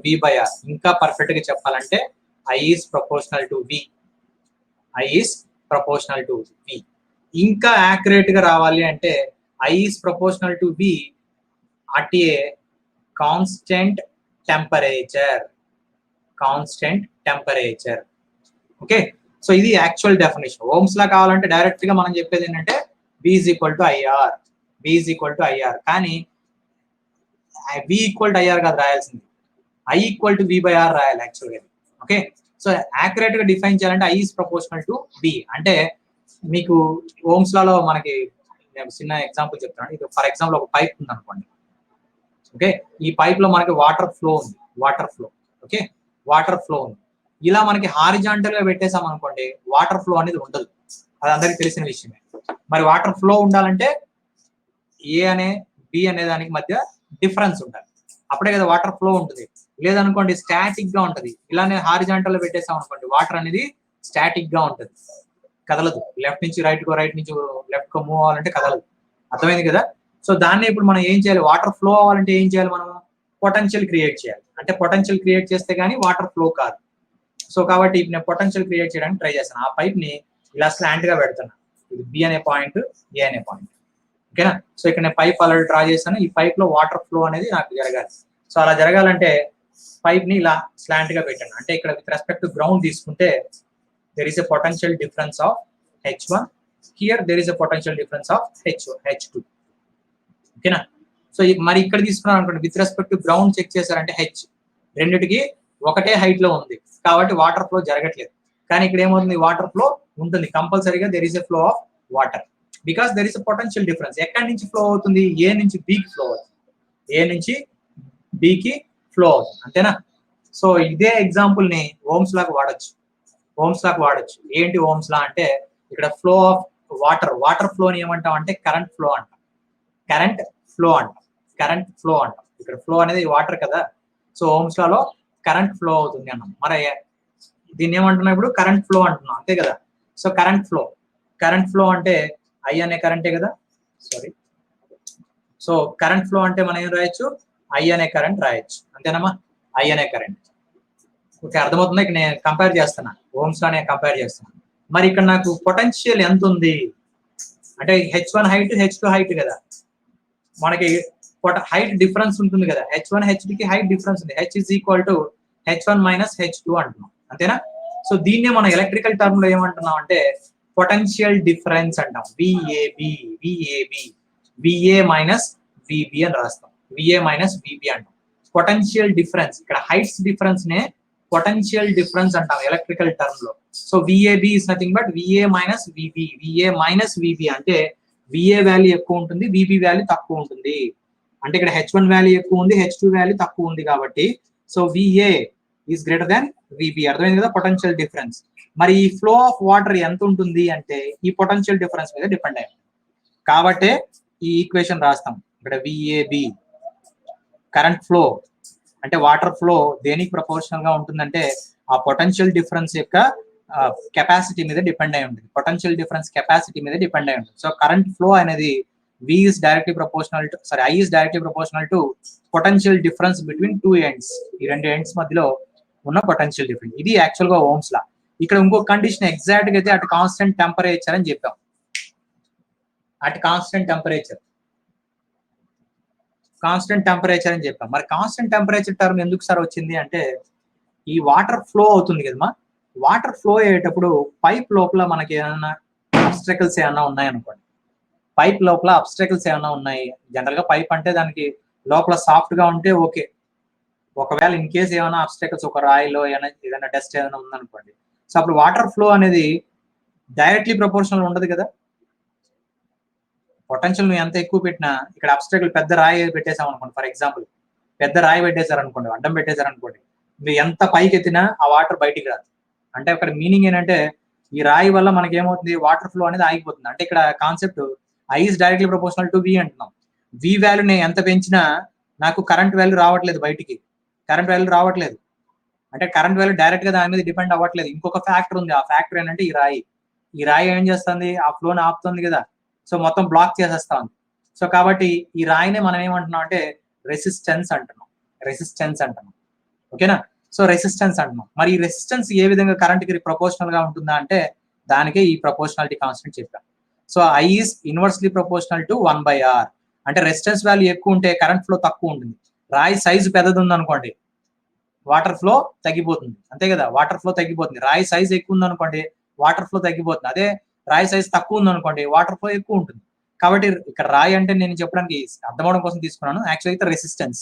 V by R. ఇంకా పర్ఫెక్ట్ గా చెప్పాలంటే I is proportional to V. ఇంకా యాక్యురేట్ గా రావాలి అంటే I is proportional to V at a constant temperature. Okay, so ఇది యాక్చువల్ డెఫినేషన్. ఓమ్స్ లా కావాలంటే డైరెక్ట్ గా మనం చెప్పేది ఏంటంటే V is equal to IR. కానీ V equal to IR కాదు రాయాల్సింది, I equal to V by R రాయాలి యాక్చువల్గా. ఓకే, సో యాక్యురేట్ గా డిఫైన్ చేయాలంటే I is proportional to V. అంటే మీకు ఓమ్స్ లాలో మనకి నేను చిన్న ఎగ్జాంపుల్ చెప్తాను. ఇది ఫర్ ఎగ్జాంపుల్ ఒక పైప్ ఉంది అనుకోండి. ఓకే, ఈ పైప్ లో మనకి వాటర్ ఫ్లో ఉంది. ఓకే, వాటర్ ఫ్లో ఉంది. ఇలా మనకి హారిజాంటల్ గా పెట్టేసాం అనుకోండి, వాటర్ ఫ్లో అనేది ఉండదు. అది అందరికి తెలిసిన విషయమే. మరి వాటర్ ఫ్లో ఉండాలంటే ఏ అనే బి అనే దానికి మధ్య డిఫరెన్స్ ఉండాలి, అప్పుడే కదా వాటర్ ఫ్లో ఉంటుంది. లేదనుకోండి స్టాటిక్ గా ఉంటది. ఇలానే హారిజాంటల్ లో పెట్టేసాం అనుకోండి, వాటర్ అనేది స్టాటిక్ గా ఉంటుంది, కదలదు. లెఫ్ట్ నుంచి రైట్ కో, రైట్ నుంచి లెఫ్ట్ కో మూవ్ అవ్వాలంటే కదలదు. అర్థమైంది కదా? సో దాన్ని ఇప్పుడు మనం ఏం చేయాలి? వాటర్ ఫ్లో అవ్వాలంటే ఏం చేయాలి? మనం పొటెన్షియల్ క్రియేట్ చేయాలి. అంటే పొటెన్షియల్ క్రియేట్ చేస్తే గానీ వాటర్ ఫ్లో కాదు. సో కాబట్టి నేను పొటెన్షియల్ క్రియేట్ చేయడానికి ట్రై చేస్తాను. ఆ పైప్ ని ఇలా స్లాంట్ గా పెడుతున్నా. ఇది బి అనే పాయింట్, ఏ అనే పాయింట్. ఓకేనా? సో ఇక్కడ నేను పైప్ ఆల్రెడీ డ్రా చేస్తాను. ఈ పైప్ లో వాటర్ ఫ్లో అనేది నాకు జరగాలి. సో అలా జరగాలంటే పైప్ ని ఇలా స్లాంట్ గా పెట్టాను. అంటే ఇక్కడ విత్ రెస్పెక్ట్ టు గ్రౌండ్ తీసుకుంటే there is a potential difference of H1. Here there is a potential difference of H2. ఓకేనా? సో మరి ఇక్కడ తీసుకున్నాను అనుకోండి, with respect to ground check చేశారంటే H రెండిటికి ఒకటే హైట్ లో ఉంది కాబట్టి వాటర్ ఫ్లో జరగట్లేదు. కానీ ఇక్కడ ఏమవుతుంది? వాటర్ ఫ్లో ఉంటుంది కంపల్సరీగా. There is a flow of water because there is a potential difference. ఎక్కడి నుంచి ఫ్లో అవుతుంది? ఏ నుంచి బికి ఫ్లో అవుతుంది. అంతేనా? సో ఇదే ఎగ్జాంపుల్ ని ఓమ్స్ లాగా వాడచ్చు. ఏంటి ఓమ్స్ లా అంటే ఇక్కడ ఫ్లో ఆఫ్ వాటర్ ఫ్లోని ఏమంటాం అంటే కరెంట్ ఫ్లో అంటాం. ఇక్కడ ఫ్లో అనేది వాటర్ కదా. సో ఓమ్స్ లాలో కరెంట్ ఫ్లో అవుతుంది అన్నాం. మరి దీన్ని ఏమంటున్నాం ఇప్పుడు? కరెంట్ ఫ్లో అంటున్నాం, అంతే కదా. సో కరెంట్ ఫ్లో అంటే ఐ అనే కరెంటే కదా. సో కరెంట్ ఫ్లో అంటే మనం ఏం రాయొచ్చు? ఐ అనే కరెంట్ రాయొచ్చు, అంతేనమ్మా? ఐ అనే కరెంట్. ఓకే, అర్థమవుతుంది. ఇక్కడ నేను కంపేర్ చేస్తున్నా, ఓమ్స్ లానే కంపేర్ చేస్తున్నా. మరి ఇక్కడ నాకు పొటెన్షియల్ ఎంత ఉంది అంటే H1 హైట్, H2 హైట్ కదా. మనకి హైట్ డిఫరెన్స్ ఉంటుంది కదా. H1 H2 కి హైట్ డిఫరెన్స్ ఉంది. H is equal to H1 minus H2 అంటున్నాం, అంతేనా? సో దీన్నే మనం ఎలక్ట్రికల్ టర్మ్ లో ఏమంటున్నాం అంటే పొటెన్షియల్ డిఫరెన్స్ అంటాం. VA మైనస్ VB అని రాస్తాం. VA మైనస్ VB అంటాం. పొటెన్షియల్ డిఫరెన్స్, ఇక్కడ హైట్స్ డిఫరెన్స్ నే పొటెన్షియల్ డిఫరెన్స్ అంటాం ఎలక్ట్రికల్ టర్మ్ లో. So VAB is nothing but VA minus VB అంటే VA వాల్యూ ఎక్కువ ఉంటుంది, VB వాల్యూ తక్కువ ఉంటుంది. అంటే ఇక్కడ H1 వాల్యూ ఎక్కువ ఉంది, H2 వాల్యూ తక్కువ ఉంది కాబట్టి so VA is greater than VB. అర్థమైంది కదా పొటెన్షియల్ డిఫరెన్స్. మరి ఈ ఫ్లో ఆఫ్ వాటర్ ఎంత ఉంటుంది అంటే ఈ పొటెన్షియల్ డిఫరెన్స్ మీద డిపెండ్ అయ్యింది కాబట్టి ఈ ఈక్వేషన్ రాస్తాం. ఇక్కడ VAB కరెంట్ ఫ్లో అంటే వాటర్ ఫ్లో దేనికి ప్రపోర్షనల్ గా ఉంటుందంటే ఆ పొటెన్షియల్ డిఫరెన్స్ యొక్క కెపాసిటీ మీద డిపెండ్ అయి ఉంటుంది. సో కరెంట్ ఫ్లో అనేది V is directly proportional to, sorry, I is directly proportional to potential difference between two ends. ఈ రెండు ఎండ్స్ మధ్యలో ఉన్న పొటెన్షియల్ డిఫరెన్స్. ఇది యాక్చువల్ గా ఓమ్స్ లా. ఇక్కడ ఇంకో కండిషన్ ఎగ్జాక్ట్ గా అయితే అట్ కాన్స్టెంట్ టెంపరేచర్ అని చెప్పాం. అట్ కాన్స్టెంట్ టెంపరేచర్ అని చెప్పాం. మరి కాన్స్టెంట్ టెంపరేచర్ టర్మ్ ఎందుకు సార్ వచ్చింది అంటే, ఈ వాటర్ ఫ్లో అవుతుంది కదమ్మా, వాటర్ ఫ్లో అయ్యేటప్పుడు పైప్ లోపల మనకి ఏమైనా అబ్స్ట్రకల్స్ ఏమైనా ఉన్నాయనుకోండి, పైప్ లోపల అబ్స్ట్రకల్స్ ఏమైనా ఉన్నాయి. జనరల్ గా పైప్ అంటే దానికి లోపల సాఫ్ట్ గా ఉంటే ఓకే. ఒకవేళ ఇన్ కేసు ఏమైనా అబ్స్ట్రకల్స్, ఒక రాయిలో ఏదైనా డస్ట్ ఏదైనా ఉందనుకోండి, సో అప్పుడు వాటర్ ఫ్లో అనేది డైరెక్ట్లీ ప్రపోర్షనల్ ఉండదు కదా. పొటెన్షియల్ నువ్వు ఎంత ఎక్కువ పెట్టినా, ఇక్కడ అబ్స్ట్రకల్ పెద్ద రాయి పెట్టేసాం అనుకోండి, ఫర్ ఎగ్జాంపుల్ పెద్ద రాయి పెట్టేశారు అనుకోండి, అడ్డం పెట్టేశారు అనుకోండి, మీరు ఎంత పైకి ఎత్తినా ఆ వాటర్ బయటికి రాదు. అంటే అక్కడ మీనింగ్ ఏంటంటే, ఈ రాయి వల్ల మనకి ఏమవుతుంది, వాటర్ ఫ్లో అనేది ఆగిపోతుంది. అంటే ఇక్కడ concept I is directly proportional to V అంటున్నాం. V వాల్యూ నేను ఎంత పెంచినా నాకు కరెంట్ వాల్యూ రావట్లేదు బయటికి, కరెంట్ వాల్యూ రావట్లేదు. అంటే కరెంట్ వాల్యూ డైరెక్ట్ గా దాని మీద డిపెండ్ అవ్వట్లేదు. ఇంకొక ఫ్యాక్టర్ ఉంది, ఆ ఫ్యాక్టర్ ఏంటంటే ఈ రాయి ఏం చేస్తుంది, ఆ ఫ్లోని ఆపుతుంది కదా, సో మొత్తం బ్లాక్ చేసేస్తా ఉంది. సో కాబట్టి ఈ రాయినే మనం ఏమంటున్నాం అంటే రెసిస్టెన్స్ అంటున్నాం. ఓకేనా. సో రెసిస్టెన్స్ అంటున్నాం. మరి ఈ రెసిస్టెన్స్ ఏ విధంగా కరెంట్ కి ప్రపోర్షనల్ గా ఉంటుందా అంటే, దానికే ఈ ప్రపోర్షనాలిటీ కాన్స్టెంట్ చెప్పాం. So I is inversely proportional to 1/R. అంటే రెసిస్టెన్స్ వాల్యూ ఎక్కువ ఉంటే కరెంట్ ఫ్లో తక్కువ ఉంటుంది. రాయి సైజు పెద్దది ఉంది అనుకోండి, వాటర్ ఫ్లో తగ్గిపోతుంది, అంతే కదా, వాటర్ ఫ్లో తగ్గిపోతుంది. రాయి సైజ్ ఎక్కువ ఉంది అనుకోండి, వాటర్ ఫ్లో తగ్గిపోతుంది. అదే రాయి సైజ్ తక్కువ ఉంది అనుకోండి, వాటర్ ఫ్లో ఎక్కువ ఉంటుంది. కాబట్టి ఇక్కడ రాయి అంటే నేను చెప్పడానికి అర్థం అవడం కోసం తీసుకున్నాను. యాక్చువల్ అయితే రెసిస్టెన్స్,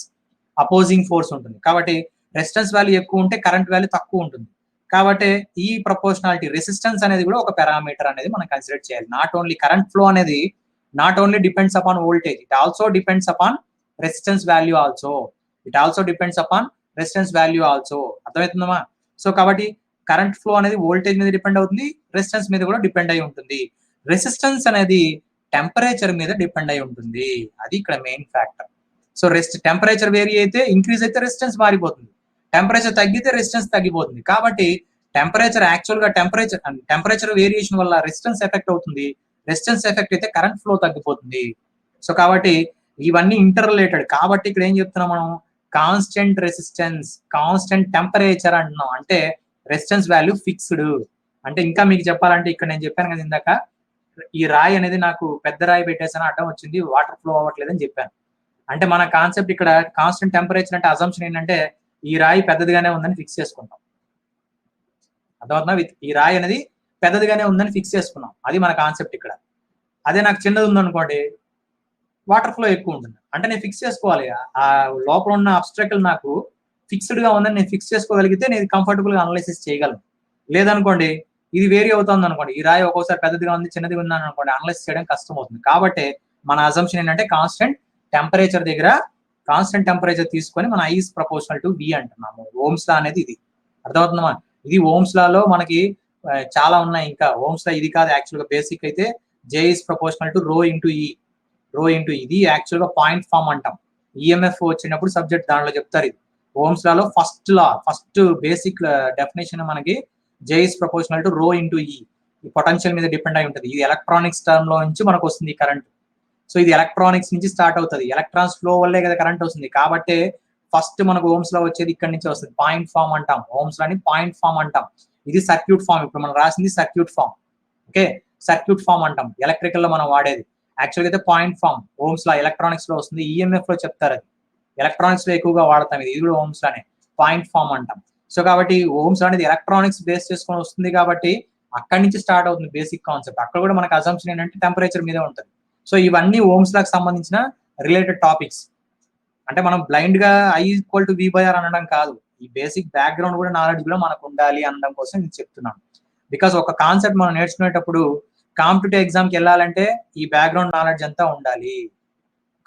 అపోజింగ్ ఫోర్స్ ఉంటుంది. కాబట్టి రెసిస్టెన్స్ వాల్యూ ఎక్కువ ఉంటే కరెంట్ వాల్యూ తక్కువ ఉంటుంది. కాబట్టి ఈ ప్రపోర్షనాలిటీ రెసిస్టెన్స్ అనేది కూడా ఒక పారామీటర్ అనేది మనం కన్సిడర్ చేయాలి. నాట్ ఓన్లీ కరెంట్ ఫ్లో అనేది not only depends upon voltage, it also depends upon resistance value also. అర్థమవుతుందమ్మా. సో కాబట్టి కరెంట్ ఫ్లో అనేది వోల్టేజ్ మీద డిపెండ్ అవుతుంది, రెసిస్టెన్స్ మీద కూడా డిపెండ్ అయి ఉంటుంది. రెసిస్టెన్స్ అనేది టెంపరేచర్ మీద డిపెండ్ అయి ఉంటుంది. అది ఇక్కడ main factor. So temperature vary అయితే, ఇంక్రీజ్ అయితే రెసిస్టెన్స్ మారిపోతుంది, టెంపరేచర్ తగ్గితే రెసిస్టెన్స్ తగ్గిపోతుంది. కాబట్టి టెంపరేచర్ యాక్చువల్ గా టెంపరేచర్ వేరియేషన్ వల్ల రెసిస్టెన్స్ ఎఫెక్ట్ అవుతుంది, రెసిస్టెన్స్ ఎఫెక్ట్ అయితే కరెంట్ ఫ్లో తగ్గిపోతుంది. సో కాబట్టి ఇవన్నీ ఇంటర్ రిలేటెడ్. కాబట్టి ఇక్కడ ఏం చెప్తున్నాం మనం, కాన్స్టెంట్ రెసిస్టెన్స్, కాన్స్టెంట్ టెంపరేచర్ అంటున్నాం. అంటే రెసిస్టెన్స్ వాల్యూ ఫిక్స్డ్. అంటే ఇంకా మీకు చెప్పాలంటే, ఇక్కడ నేను చెప్పాను కదా ఇందాక, ఈ రాయి అనేది నాకు పెద్ద రాయి పెట్టేసాను, అడ్డం వచ్చింది, వాటర్ ఫ్లో అవ్వట్లేదు అని చెప్పాను. అంటే మన కాన్సెప్ట్ ఇక్కడ కాన్స్టెంట్ టెంపరేచర్ అంటే అజంప్షన్ ఏంటంటే, ఈ రాయి పెద్దదిగానే ఉందని ఫిక్స్ చేసుకుంటాం. అర్థమవుతుందా, ఈ రాయి అనేది పెద్దదిగానే ఉందని ఫిక్స్ చేసుకున్నాం, అది మన కాన్సెప్ట్ ఇక్కడ. అదే నాకు చిన్నది ఉందనుకోండి, వాటర్ ఫ్లో ఎక్కువ ఉంటుంది. అంటే నేను ఫిక్స్ చేసుకోవాలి, ఆ లోపల ఉన్న అబ్స్ట్రకల్ నాకు ఫిక్స్డ్ గా ఉందని నేను ఫిక్స్ చేసుకోగలిగితే నేను కంఫర్టబుల్ గా అనలైసిస్ చేయగలను. లేదనుకోండి, ఇది వేరీ అవుతుంది అనుకోండి, ఈ రాయి ఒక్కోసారి పెద్దదిగా ఉంది, చిన్నదిగా ఉంది అనుకోండి, అనలైజ్ చేయడం కష్టం అవుతుంది. కాబట్టి మన అజంప్షన్ ఏంటంటే, కాన్స్టెంట్ టెంపరేచర్ దగ్గర కాన్స్టెంట్ టెంపరేచర్ తీసుకొని మన I is proportional to V అంటున్నాము. ఓమ్స్ లా అనేది ఇది. అర్థమవుతుందమ్మా. ఇది ఓమ్స్ లాలో మనకి చాలా ఉన్నాయి. ఇంకా ఓమ్స్ లా ఇది కాదు, యాక్చువల్ గా బేసిక్ అయితే J is proportional to ρ into E. ఇది యాక్చువల్ గా పాయింట్ ఫామ్ అంటాం. EMF వచ్చినప్పుడు సబ్జెక్ట్ దానిలో చెప్తారు. ఇది ఓమ్స్ లాలో ఫస్ట్ బేసిక్ డెఫినేషన్ మనకి J is proportional to ρ into E. ఈ పొటెన్షియల్ మీద డిపెండ్ అయి ఉంటుంది. ఇది ఎలక్ట్రానిక్స్ టర్మ్ లో నుంచి మనకు వస్తుంది ఈ కరెంట్. సో ఇది ఎలక్ట్రానిక్స్ నుంచి స్టార్ట్ అవుతుంది, ఎలక్ట్రాన్స్ ఫ్లో వల్లే కదా కరెంట్ వస్తుంది. కాబట్టి ఫస్ట్ మనకు ఓమ్స్ లో వచ్చేది ఇక్కడ నుంచి వస్తుంది, పాయింట్ ఫామ్ అంటాం. ఓమ్స్ లోని పాయింట్ ఫామ్ అంటాం. ఇది సర్క్యూట్ ఫామ్, ఇప్పుడు మనం రాసింది circuit form. Okay, circuit form అంటాం. ఎలక్ట్రికల్ లో మనం వాడేది యాక్చువల్గా అయితే point form. Ohm's law electronics లో వస్తుంది, EMF లో చెప్తారు, అది ఎలక్ట్రానిక్స్ లో ఎక్కువగా వాడతాం. ఇది కూడా ఓమ్స్ లోనే పాయింట్ ఫామ్ అంటాం. సో కాబట్టి ఓమ్స్ అనేది ఎలక్ట్రానిక్స్ బేస్ చేసుకొని వస్తుంది, కాబట్టి అక్కడి నుంచి స్టార్ట్ అవుతుంది బేసిక్ కాన్సెప్ట్. అక్కడ కూడా మనకు అజంప్షన్ ఏంటంటే టెంపరేచర్ మీదే ఉంటుంది. సో ఇవన్నీ ఓమ్స్ లాకి సంబంధించిన రిలేటెడ్ టాపిక్స్. అంటే మనం బ్లైండ్ గా I = V/R అనడం కాదు, ఈ బేసిక్ బ్యాక్గ్రౌండ్ కూడా నాలెడ్జ్ కూడా మనకు ఉండాలి అనడం కోసం నేను చెప్తున్నాను. బికాస్ ఒక కాన్సెప్ట్ మనం నేర్చుకునేటప్పుడు కాంపిటేటివ్ ఎగ్జామ్కి వెళ్ళాలంటే ఈ బ్యాక్గ్రౌండ్ నాలెడ్జ్ అంతా ఉండాలి.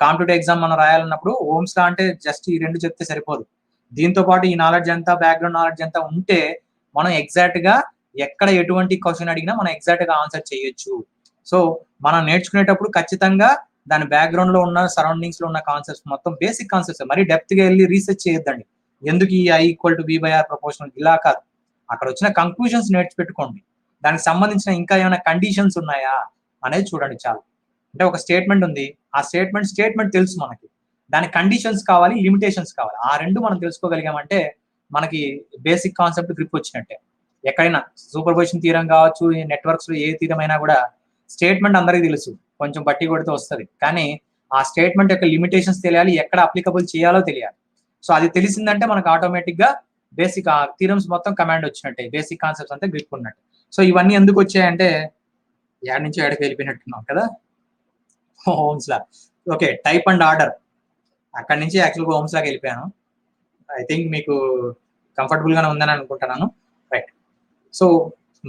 కాంపిటేటివ్ ఎగ్జామ్ మనం రాయాలన్నప్పుడు ఓమ్స్ లా అంటే జస్ట్ ఈ రెండు చెప్తే సరిపోదు, దీంతో పాటు ఈ నాలెడ్జ్ అంతా, బ్యాక్గ్రౌండ్ నాలెడ్జ్ అంతా ఉంటే మనం ఎగ్జాక్ట్ గా ఎక్కడ ఎటువంటి క్వశ్చన్ అడిగినా మనం ఎగ్జాక్ట్ గా ఆన్సర్ చేయొచ్చు. సో మనం నేర్చుకునేటప్పుడు ఖచ్చితంగా దాని బ్యాక్గ్రౌండ్ లో ఉన్న, సరౌండింగ్స్ లో ఉన్న కాన్సెప్ట్స్ మొత్తం బేసిక్ కాన్సెప్ట్స్, మరి డెప్త్ గా వెళ్ళి రీసెర్చ్ చేయొద్దండి. ఎందుకు ఈ I = V/R ప్రపోర్షనల్ ఇలా కాదు, అక్కడ వచ్చిన కంక్లూజన్స్ నేర్చిపెట్టుకోండి. దానికి సంబంధించిన ఇంకా ఏమైనా కండిషన్స్ ఉన్నాయా అనేది చూడండి చాలు. అంటే ఒక స్టేట్మెంట్ ఉంది, ఆ స్టేట్మెంట్ తెలుసు మనకి, దాని కండిషన్స్ కావాలి, లిమిటేషన్స్ కావాలి. ఆ రెండు మనం తెలుసుకోగలిగామంటే మనకి బేసిక్ కాన్సెప్ట్ గ్రిప్ వచ్చినట్టే. ఎక్కడైనా సూపర్పొజిషన్ థీరం కావచ్చు, నెట్వర్క్స్ లో ఏ థీరం అయినా కూడా స్టేట్మెంట్ అందరికీ తెలుసు, కొంచెం బట్టి కొడితే వస్తుంది, కానీ ఆ స్టేట్మెంట్ యొక్క లిమిటేషన్స్ తెలియాలి, ఎక్కడ అప్లికబుల్ చేయాలో తెలియాలి. సో అది తెలిసిందంటే మనకు ఆటోమేటిక్ గా బేసిక్ థీరమ్స్ మొత్తం కమాండ్ వచ్చినట్టే, బేసిక్ కాన్సెప్ట్స్ అంతా గ్రిప్ ఉన్నట్టు. సో ఇవన్నీ ఎందుకు వచ్చాయంటే యాడ్ నుంచి యాడికి వెళ్ళిపోయినట్టున్నాం కదా, homes law. Okay, type and order, అక్కడి నుంచి యాక్చువల్గా హోమ్స్ లాగా వెళ్ళిపోయాను. ఐ థింక్ మీకు కంఫర్టబుల్ గానే ఉందని అనుకుంటున్నాను. రైట్, సో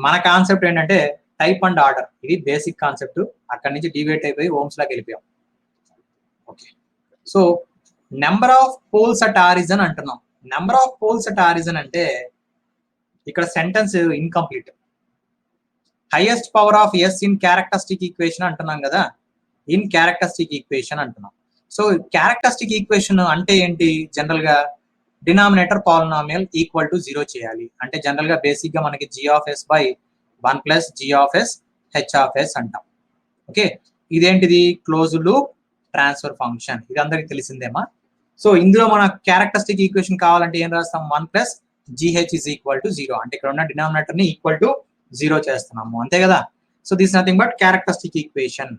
మన కాన్సెప్ట్ ఏంటంటే టైప్ అండ్ ఆర్డర్, ఇది బేసిక్ కాన్సెప్ట్. అక్కడి నుంచి డివేట్ అయిపోయి హోమ్స్ లాగా వెళ్ళిపోయాం. Okay, so number of poles at origin అంటున్నాం. Number of poles at origin అంటే ఇక్కడ sentence incomplete. Highest power of yes in characteristic equation అంటున్నాం కదా, ఇన్ క్యారెక్టరిస్టిక్ ఈక్వేషన్ అంటున్నాం. సో క్యారెక్టరిస్టిక్ ఈక్వేషన్ అంటే ఏంటి, జనరల్ గా డినామినేటర్ పాలినామియల్ ఈక్వల్ టు 0 చేయాలి అంటే జనరల్ గా బేసిక్ గా మనకి g of s by 1 plus g of s h of s అంటాం. ఓకే, ఇదేంటిది, క్లోజ్ లూప్ ట్రాన్స్ఫర్ ఫంక్షన్, ఇది అందరికి తెలిసిందేమా. సో ఇందులో మన క్యారెక్టరిస్టిక్ ఈక్వేషన్ కావాలంటే ఏం రాస్తాం, 1 plus gh is equal to 0, అంటే ఇక్కడ ఉన్న డినామినేటర్ ని ఈక్వల్ టు 0 చేస్తున్నాము, అంతే కదా. So this nothing but characteristic equation.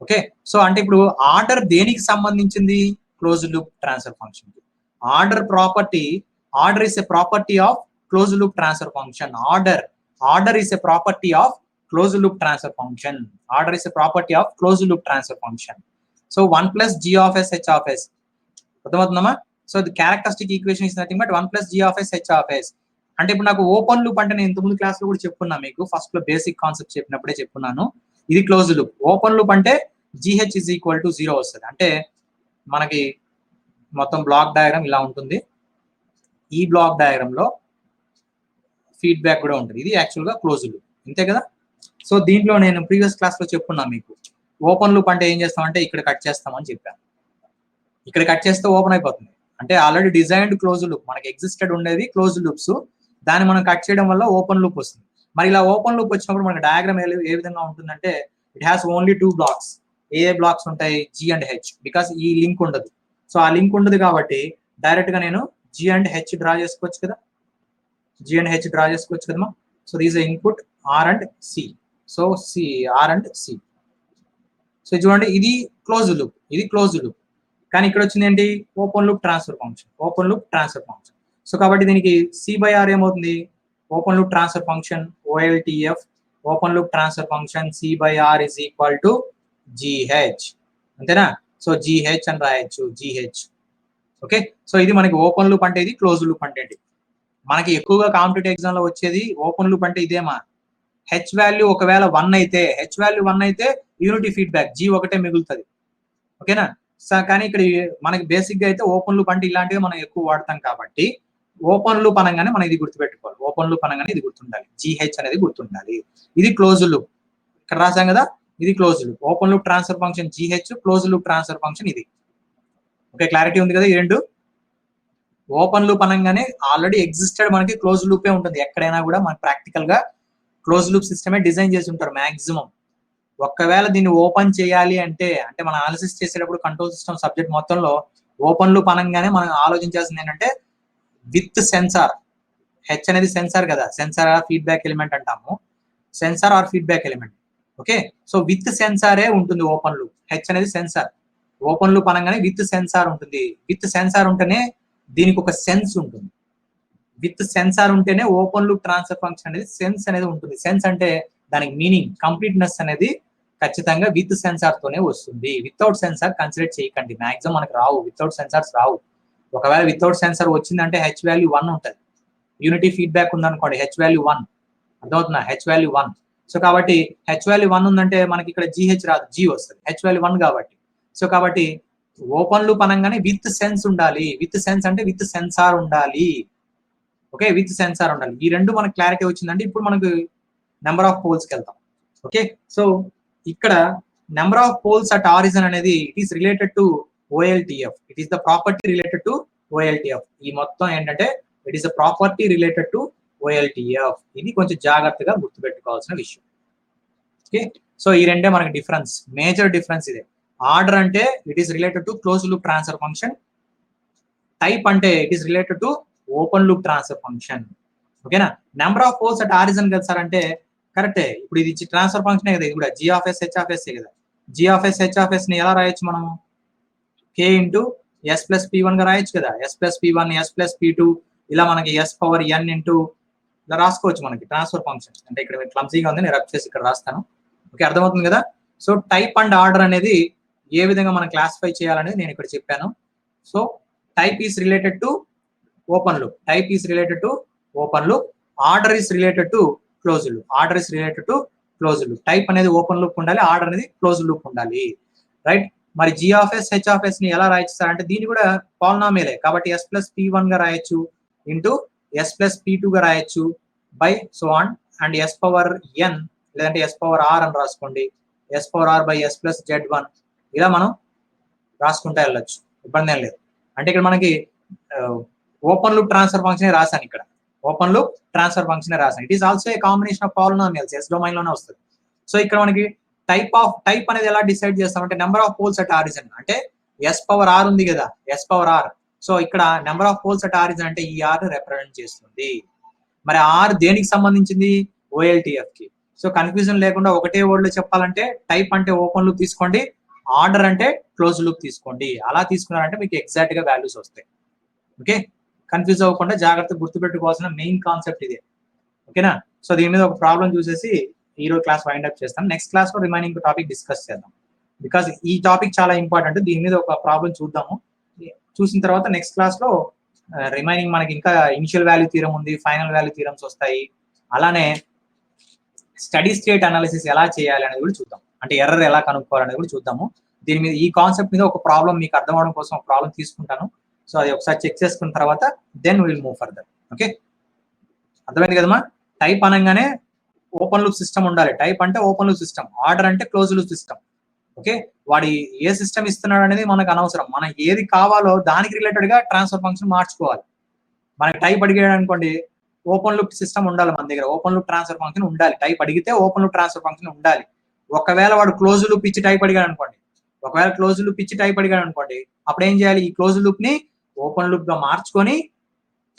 Okay, so అంటే ఇప్పుడు ఆర్డర్ దేనికి సంబంధించింది, close loop transfer function. Order property, order is a property of close loop transfer function. Order is a property of close loop transfer function. Order is a property of close loop transfer function. So 1 plus g of s h of s, అర్థమవుతుందమ్మా. So the characteristic equation is nothing but 1 plus g of s h of s. అంటే ఇప్పుడు నాకు ఓపెన్ లూప్ అంటే నేను ఇంతకుముందు క్లాస్ లో కూడా చెప్పుకున్నా, మీకు ఫస్ట్ లో బేసిక్ కాన్సెప్ట్ చెప్పినప్పుడే చెప్పుకున్నాను. ఇది క్లోజ్ లూప్. ఓపెన్ లూప్ అంటే gh ఇస్ ఈక్వల్ టు 0 వస్తుంది. అంటే మనకి మొత్తం బ్లాక్ డయాగ్రామ్ ఇలా ఉంటుంది, ఈ బ్లాక్ డయాగ్రామ్ లో ఫీడ్బ్యాక్ కూడా ఉంటుంది. ఇది యాక్చువల్గా క్లోజ్ లూప్, అంతే కదా. సో దీంట్లో నేను ప్రీవియస్ క్లాస్ లో చెప్పుకున్నా మీకు, ఓపెన్ లూప్ అంటే ఏం చేస్తామంటే ఇక్కడ కట్ చేస్తామని చెప్పాను. ఇక్కడ కట్ చేస్తే ఓపెన్ అయిపోతుంది, అంటే ఆల్రెడీ డిజైన్డ్ క్లోజ్ లూప్, మనకి ఎగ్జిస్టెడ్ ఉండేది క్లోజ్ లూప్స్, దాన్ని మనం కట్ చేయడం వల్ల ఓపెన్ లూప్ వస్తుంది. మరి ఇలా ఓపెన్ లూప్ వచ్చినప్పుడు మనకి డయాగ్రామ్ ఏ విధంగా ఉంటుందంటే it has only 2 blocks. A blocks ఉంటాయి, జీ అండ్ హెచ్, బికాస్ ఈ లింక్ ఉండదు. సో ఆ లింక్ ఉండదు కాబట్టి డైరెక్ట్ గా నేను జీ అండ్ హెచ్ డ్రా చేసుకోవచ్చు కదా, జీ అండ్ హెచ్ డ్రా చేసుకోవచ్చు కదమ్మా. So these input R and C, so C R and C. So చూడండి, ఇది క్లోజ్ లూప్, ఇది క్లోజ్ లూప్, కానీ ఇక్కడ వచ్చింది ఏంటి, open loop transfer function, open loop transfer function. So కాబట్టి దీనికి సి బై ఆర్ ఏమవుతుంది, open loop transfer function OLTF, open loop transfer function C by R is equal to GH, అంతేనా. సో GH అని రాయొచ్చు, GH. ఓకే, సో ఇది మనకి ఓపెన్ లూప్ అంటే, ఇది క్లోజ్ లూప్ అంటే ఏంటి. మనకి ఎక్కువగా కాంపిటేటివ్ ఎగ్జామ్ లో వచ్చేది ఓపెన్ లూప్ అంటే ఇదేమా, హెచ్ వాల్యూ ఒకవేళ 1 అయితే యూనిటీ ఫీడ్బ్యాక్ G ఒకటే మిగులుతుంది, ఓకేనా. కానీ ఇక్కడ మనకి బేసిక్ గా అయితే ఓపెన్ లూప్ అంటే ఇలాంటివి మనం ఎక్కువ వాడతాం కాబట్టి ఓపెన్ లూప్ అనగానే మనం ఇది గుర్తుపెట్టుకోవాలి, ఓపెన్ లూప్ అనగానే ఇది గుర్తుండాలి, GH అనేది గుర్తుండాలి. ఇది క్లోజ్ లూప్, ఇక్కడ రాసాం కదా, ఇది close loop. Open loop transfer function GH, close loop transfer function ఇది. ఓకే, క్లారిటీ ఉంది కదా. ఈ రెండు ఓపెన్ లూప్ అనగానే ఆల్రెడీ ఎగ్జిస్టెడ్ మనకి క్లోజ్ లూపే ఉంటుంది, ఎక్కడైనా కూడా మనకి ప్రాక్టికల్ గా క్లోజ్ లూప్ సిస్టమే డిజైన్ చేసి ఉంటారు మాక్సిమం. ఒకవేళ దీన్ని ఓపెన్ చేయాలి అంటే మనం అనాలిసిస్ చేసేటప్పుడు కంట్రోల్ సిస్టమ్ సబ్జెక్ట్ మొత్తంలో ఓపెన్ లూప్ అనగానే మనం ఆలోచించాల్సింది ఏంటంటే విత్ సెన్సార్. హెచ్ అనేది సెన్సార్ కదా, సెన్సార్ ఆర్ ఫీడ్బ్యాక్ ఎలిమెంట్ అంటాము, sensor or feedback element. Okay, so with సెన్సారే ఉంటుంది ఓపెన్ లూప్, హెచ్ అనేది సెన్సార్. ఓపెన్ లూప్ అనగానే విత్ సెన్సార్ ఉంటుంది, విత్ సెన్సార్ ఉంటేనే దీనికి ఒక సెన్స్ ఉంటుంది. విత్ సెన్సార్ ఉంటేనే ఓపెన్ లూప్ ట్రాన్స్ఫర్ ఫంక్షన్ అనేది సెన్స్ అనేది ఉంటుంది. సెన్స్ అంటే దానికి మీనింగ్, కంప్లీట్నెస్ అనేది ఖచ్చితంగా విత్ సెన్సార్ తోనే వస్తుంది. వితౌట్ సెన్సార్ కన్సిడర్ చేయకండి, మాక్సిమం మనకు రావు, వితౌట్ సెన్సార్స్ రావు. ఒకవేళ వితౌట్ సెన్సార్ వచ్చిందంటే హెచ్ వాల్యూ 1 ఉంటుంది, యూనిటీ ఫీడ్బ్యాక్ ఉందనుకోండి హెచ్ వాల్యూ 1, అర్థమవుతుందా, హెచ్ వాల్యూ 1. సో కాబట్టి హెచ్ వాల్యూ 1 ఉందంటే మనకి ఇక్కడ GH రాదు, G వస్తుంది, హెచ్ వాల్యూ 1 కాబట్టి. సో కాబట్టి ఓపెన్ లూప్ అనగానే విత్ సెన్స్ ఉండాలి, విత్ సెన్స్ అంటే విత్ సెన్సార్ ఉండాలి. ఓకే, విత్ సెన్సార్ ఉండాలి. ఈ రెండు మనకు క్లారిటీ వచ్చిందంటే ఇప్పుడు మనకు నెంబర్ ఆఫ్ పోల్స్కి వెళ్తాం. ఓకే, సో ఇక్కడ number of poles at origin అనేది it is related to OLTF, it is the property related to OLTF. ఈ మొత్తం ఏంటంటే it is the property related to OLTF. ఇది కొంచెం జాగ్రత్తగా గుర్తుపెట్టుకోవాల్సిన విషయం. ఓకే, సో ఈ రెండే మనకి డిఫరెన్స్, మేజర్ డిఫరెన్స్ ఇదే. ఆర్డర్ అంటే it is related to close loop transfer function, type అంటే it is related to open loop transfer function. ఓకేనా, number of poles at origin కదా సార్ అంటే కరెక్టే. ఇప్పుడు ఇది ట్రాన్స్ఫర్ ఫంక్షన్ కదా, ఇది కూడా G of yes H of S కదా. G of yes H of yes ని ఎలా రాయొచ్చు మనం, K into yes plus P one గా రాయొచ్చు కదా, ఎస్ ప్లస్ పి1 ఎస్ ప్లస్ పి2 ఇలా మనకి ఎస్ పవర్ ఎన్ ఇంటూ ఇలా రాసుకోవచ్చు మనకి ట్రాన్స్ఫర్ ఫంక్షన్. అంటే ఇక్కడ క్లమ్సీగా ఉంది, నేను రబ్ చేసి ఇక్కడ రాస్తాను. ఓకే, అర్థమవుతుంది కదా. సో టైప్ అండ్ ఆర్డర్ అనేది ఏ విధంగా మనం క్లాసిఫై చేయాలనేది నేను ఇక్కడ చెప్పాను. So type is related to open loop, type is related to open loop, order is related to close loop, order is related to close loop. Type అనేది ఓపెన్ లూప్ ఉండాలి, ఆర్డర్ అనేది క్లోజ్ లూప్ ఉండాలి, రైట్. మరి G of yes H of yes ని ఎలా రాయొచ్చు సార్ అంటే దీన్ని కూడా పాలినామియలే కాబట్టి ఎస్ ప్లస్ పి1 గా రాయొచ్చు ఇంటూ ఎస్ ప్లస్ పి2 గా రాయొచ్చు by so on and S power N లేదంటే ఎస్ పవర్ ఆర్ అని రాసుకోండి, S power R by S plus Z one ఇలా మనం రాసుకుంటా వెళ్ళొచ్చు, ఇబ్బంది ఏం లేదు. అంటే ఇక్కడ మనకి ఓపెన్ లూప్ ట్రాన్స్ఫర్ ఫంక్షన్ రాశాను, ఇక్కడ ఓపెన్ లూప్ ట్రాన్స్ఫర్ ఫంక్షన్ రాశాను. It is also a combination of polynomials, s domain లోనే వస్తుంది. సో ఇక్కడ మనకి టైప్ అనేది ఎలా డిసైడ్ చేస్తామంటే number of poles at origin, అంటే ఎస్ పవర్ ఆర్ ఉంది కదా, ఎస్ పవర్ ఆర్. సో ఇక్కడ number of poles at origin అంటే ఈ ఆర్ రిప్రజెంట్ చేస్తుంది. మరి ఆర్ దేనికి సంబంధించింది, ఓఎల్టీఎఫ్ కి. సో కన్ఫ్యూజన్ లేకుండా ఒకటే వర్డ్ లో చెప్పాలంటే టైప్ అంటే ఓపెన్ లూప్ తీసుకోండి, ఆర్డర్ అంటే క్లోజ్ లూప్ తీసుకోండి. అలా తీసుకున్నారంటే మీకు ఎగ్జాక్ట్ గా వాల్యూస్ వస్తాయి. ఓకే, కన్ఫ్యూజ్ అవ్వకుండా జాగ్రత్తగా గుర్తుపెట్టుకోవాల్సిన మెయిన్ కాన్సెప్ట్ ఇదే. ఓకేనా, సో దీని మీద ఒక ప్రాబ్లం చూసేసి ఈ రోజు క్లాస్ వైండ్ అప్ చేస్తాం. నెక్స్ట్ క్లాస్ లో రిమైనింగ్ టాపిక్ డిస్కస్ చేద్దాం, బికాస్ ఈ టాపిక్ చాలా ఇంపార్టెంట్. దీని మీద ఒక ప్రాబ్లం చూద్దాము, చూసిన తర్వాత నెక్స్ట్ క్లాస్ లో రిమైనింగ్ మనకి ఇంకా ఇనిషియల్ వాల్యూ థీరం ఉంది, ఫైనల్ వాల్యూ థీరమ్స్ వస్తాయి. అలానే స్టడీ స్టేట్ అనాలిసిస్ ఎలా చేయాలి అనేది కూడా చూద్దాం, అంటే ఎర్రర్ ఎలా కనుక్కోవాలనేది కూడా చూద్దాము. దీని మీద ఈ కాన్సెప్ట్ మీద ఒక ప్రాబ్లం మీకు అర్థం అవడం కోసం ఒక ప్రాబ్లం తీసుకుంటాను. సో అది ఒకసారి చెక్ చేసుకున్న తర్వాత then will move further. Okay, అర్థమైంది కదమ్మా. టైప్ అనగానే ఓపెన్ లూప్ సిస్టమ్ ఉండాలి, టైప్ అంటే ఓపెన్ లూప్ సిస్టమ్, ఆర్డర్ అంటే క్లోజ్ లూప్ సిస్టమ్. ఓకే, వాడి ఏ సిస్టమ్ ఇస్తున్నాడు అనేది మనకు అనవసరం, మనకి ఏది కావాలో దానికి రిలేటెడ్ గా ట్రాన్స్ఫర్ ఫంక్షన్ మార్చుకోవాలి. మనకి టైప్ అడిగాడు అనుకోండి, ఓపెన్ లూప్ సిస్టమ్ ఉండాలి మన దగ్గర, ఓపెన్ లూప్ ట్రాన్స్ఫర్ ఫంక్షన్ ఉండాలి. టైప్ అడిగితే ఓపెన్ లూప్ ట్రాన్స్ఫర్ ఫంక్షన్ ఉండాలి. ఒకవేళ వాడు క్లోజ్ లూప్ ఇచ్చి టైప్ అడిగాడు అనుకోండి, ఒకవేళ క్లోజ్ లూప్ ఇచ్చి టైప్ అడిగాడు అనుకోండి, అప్పుడు ఏం చేయాలి, ఈ క్లోజ్ లూప్ ని ఓపెన్ లూప్ గా మార్చుకొని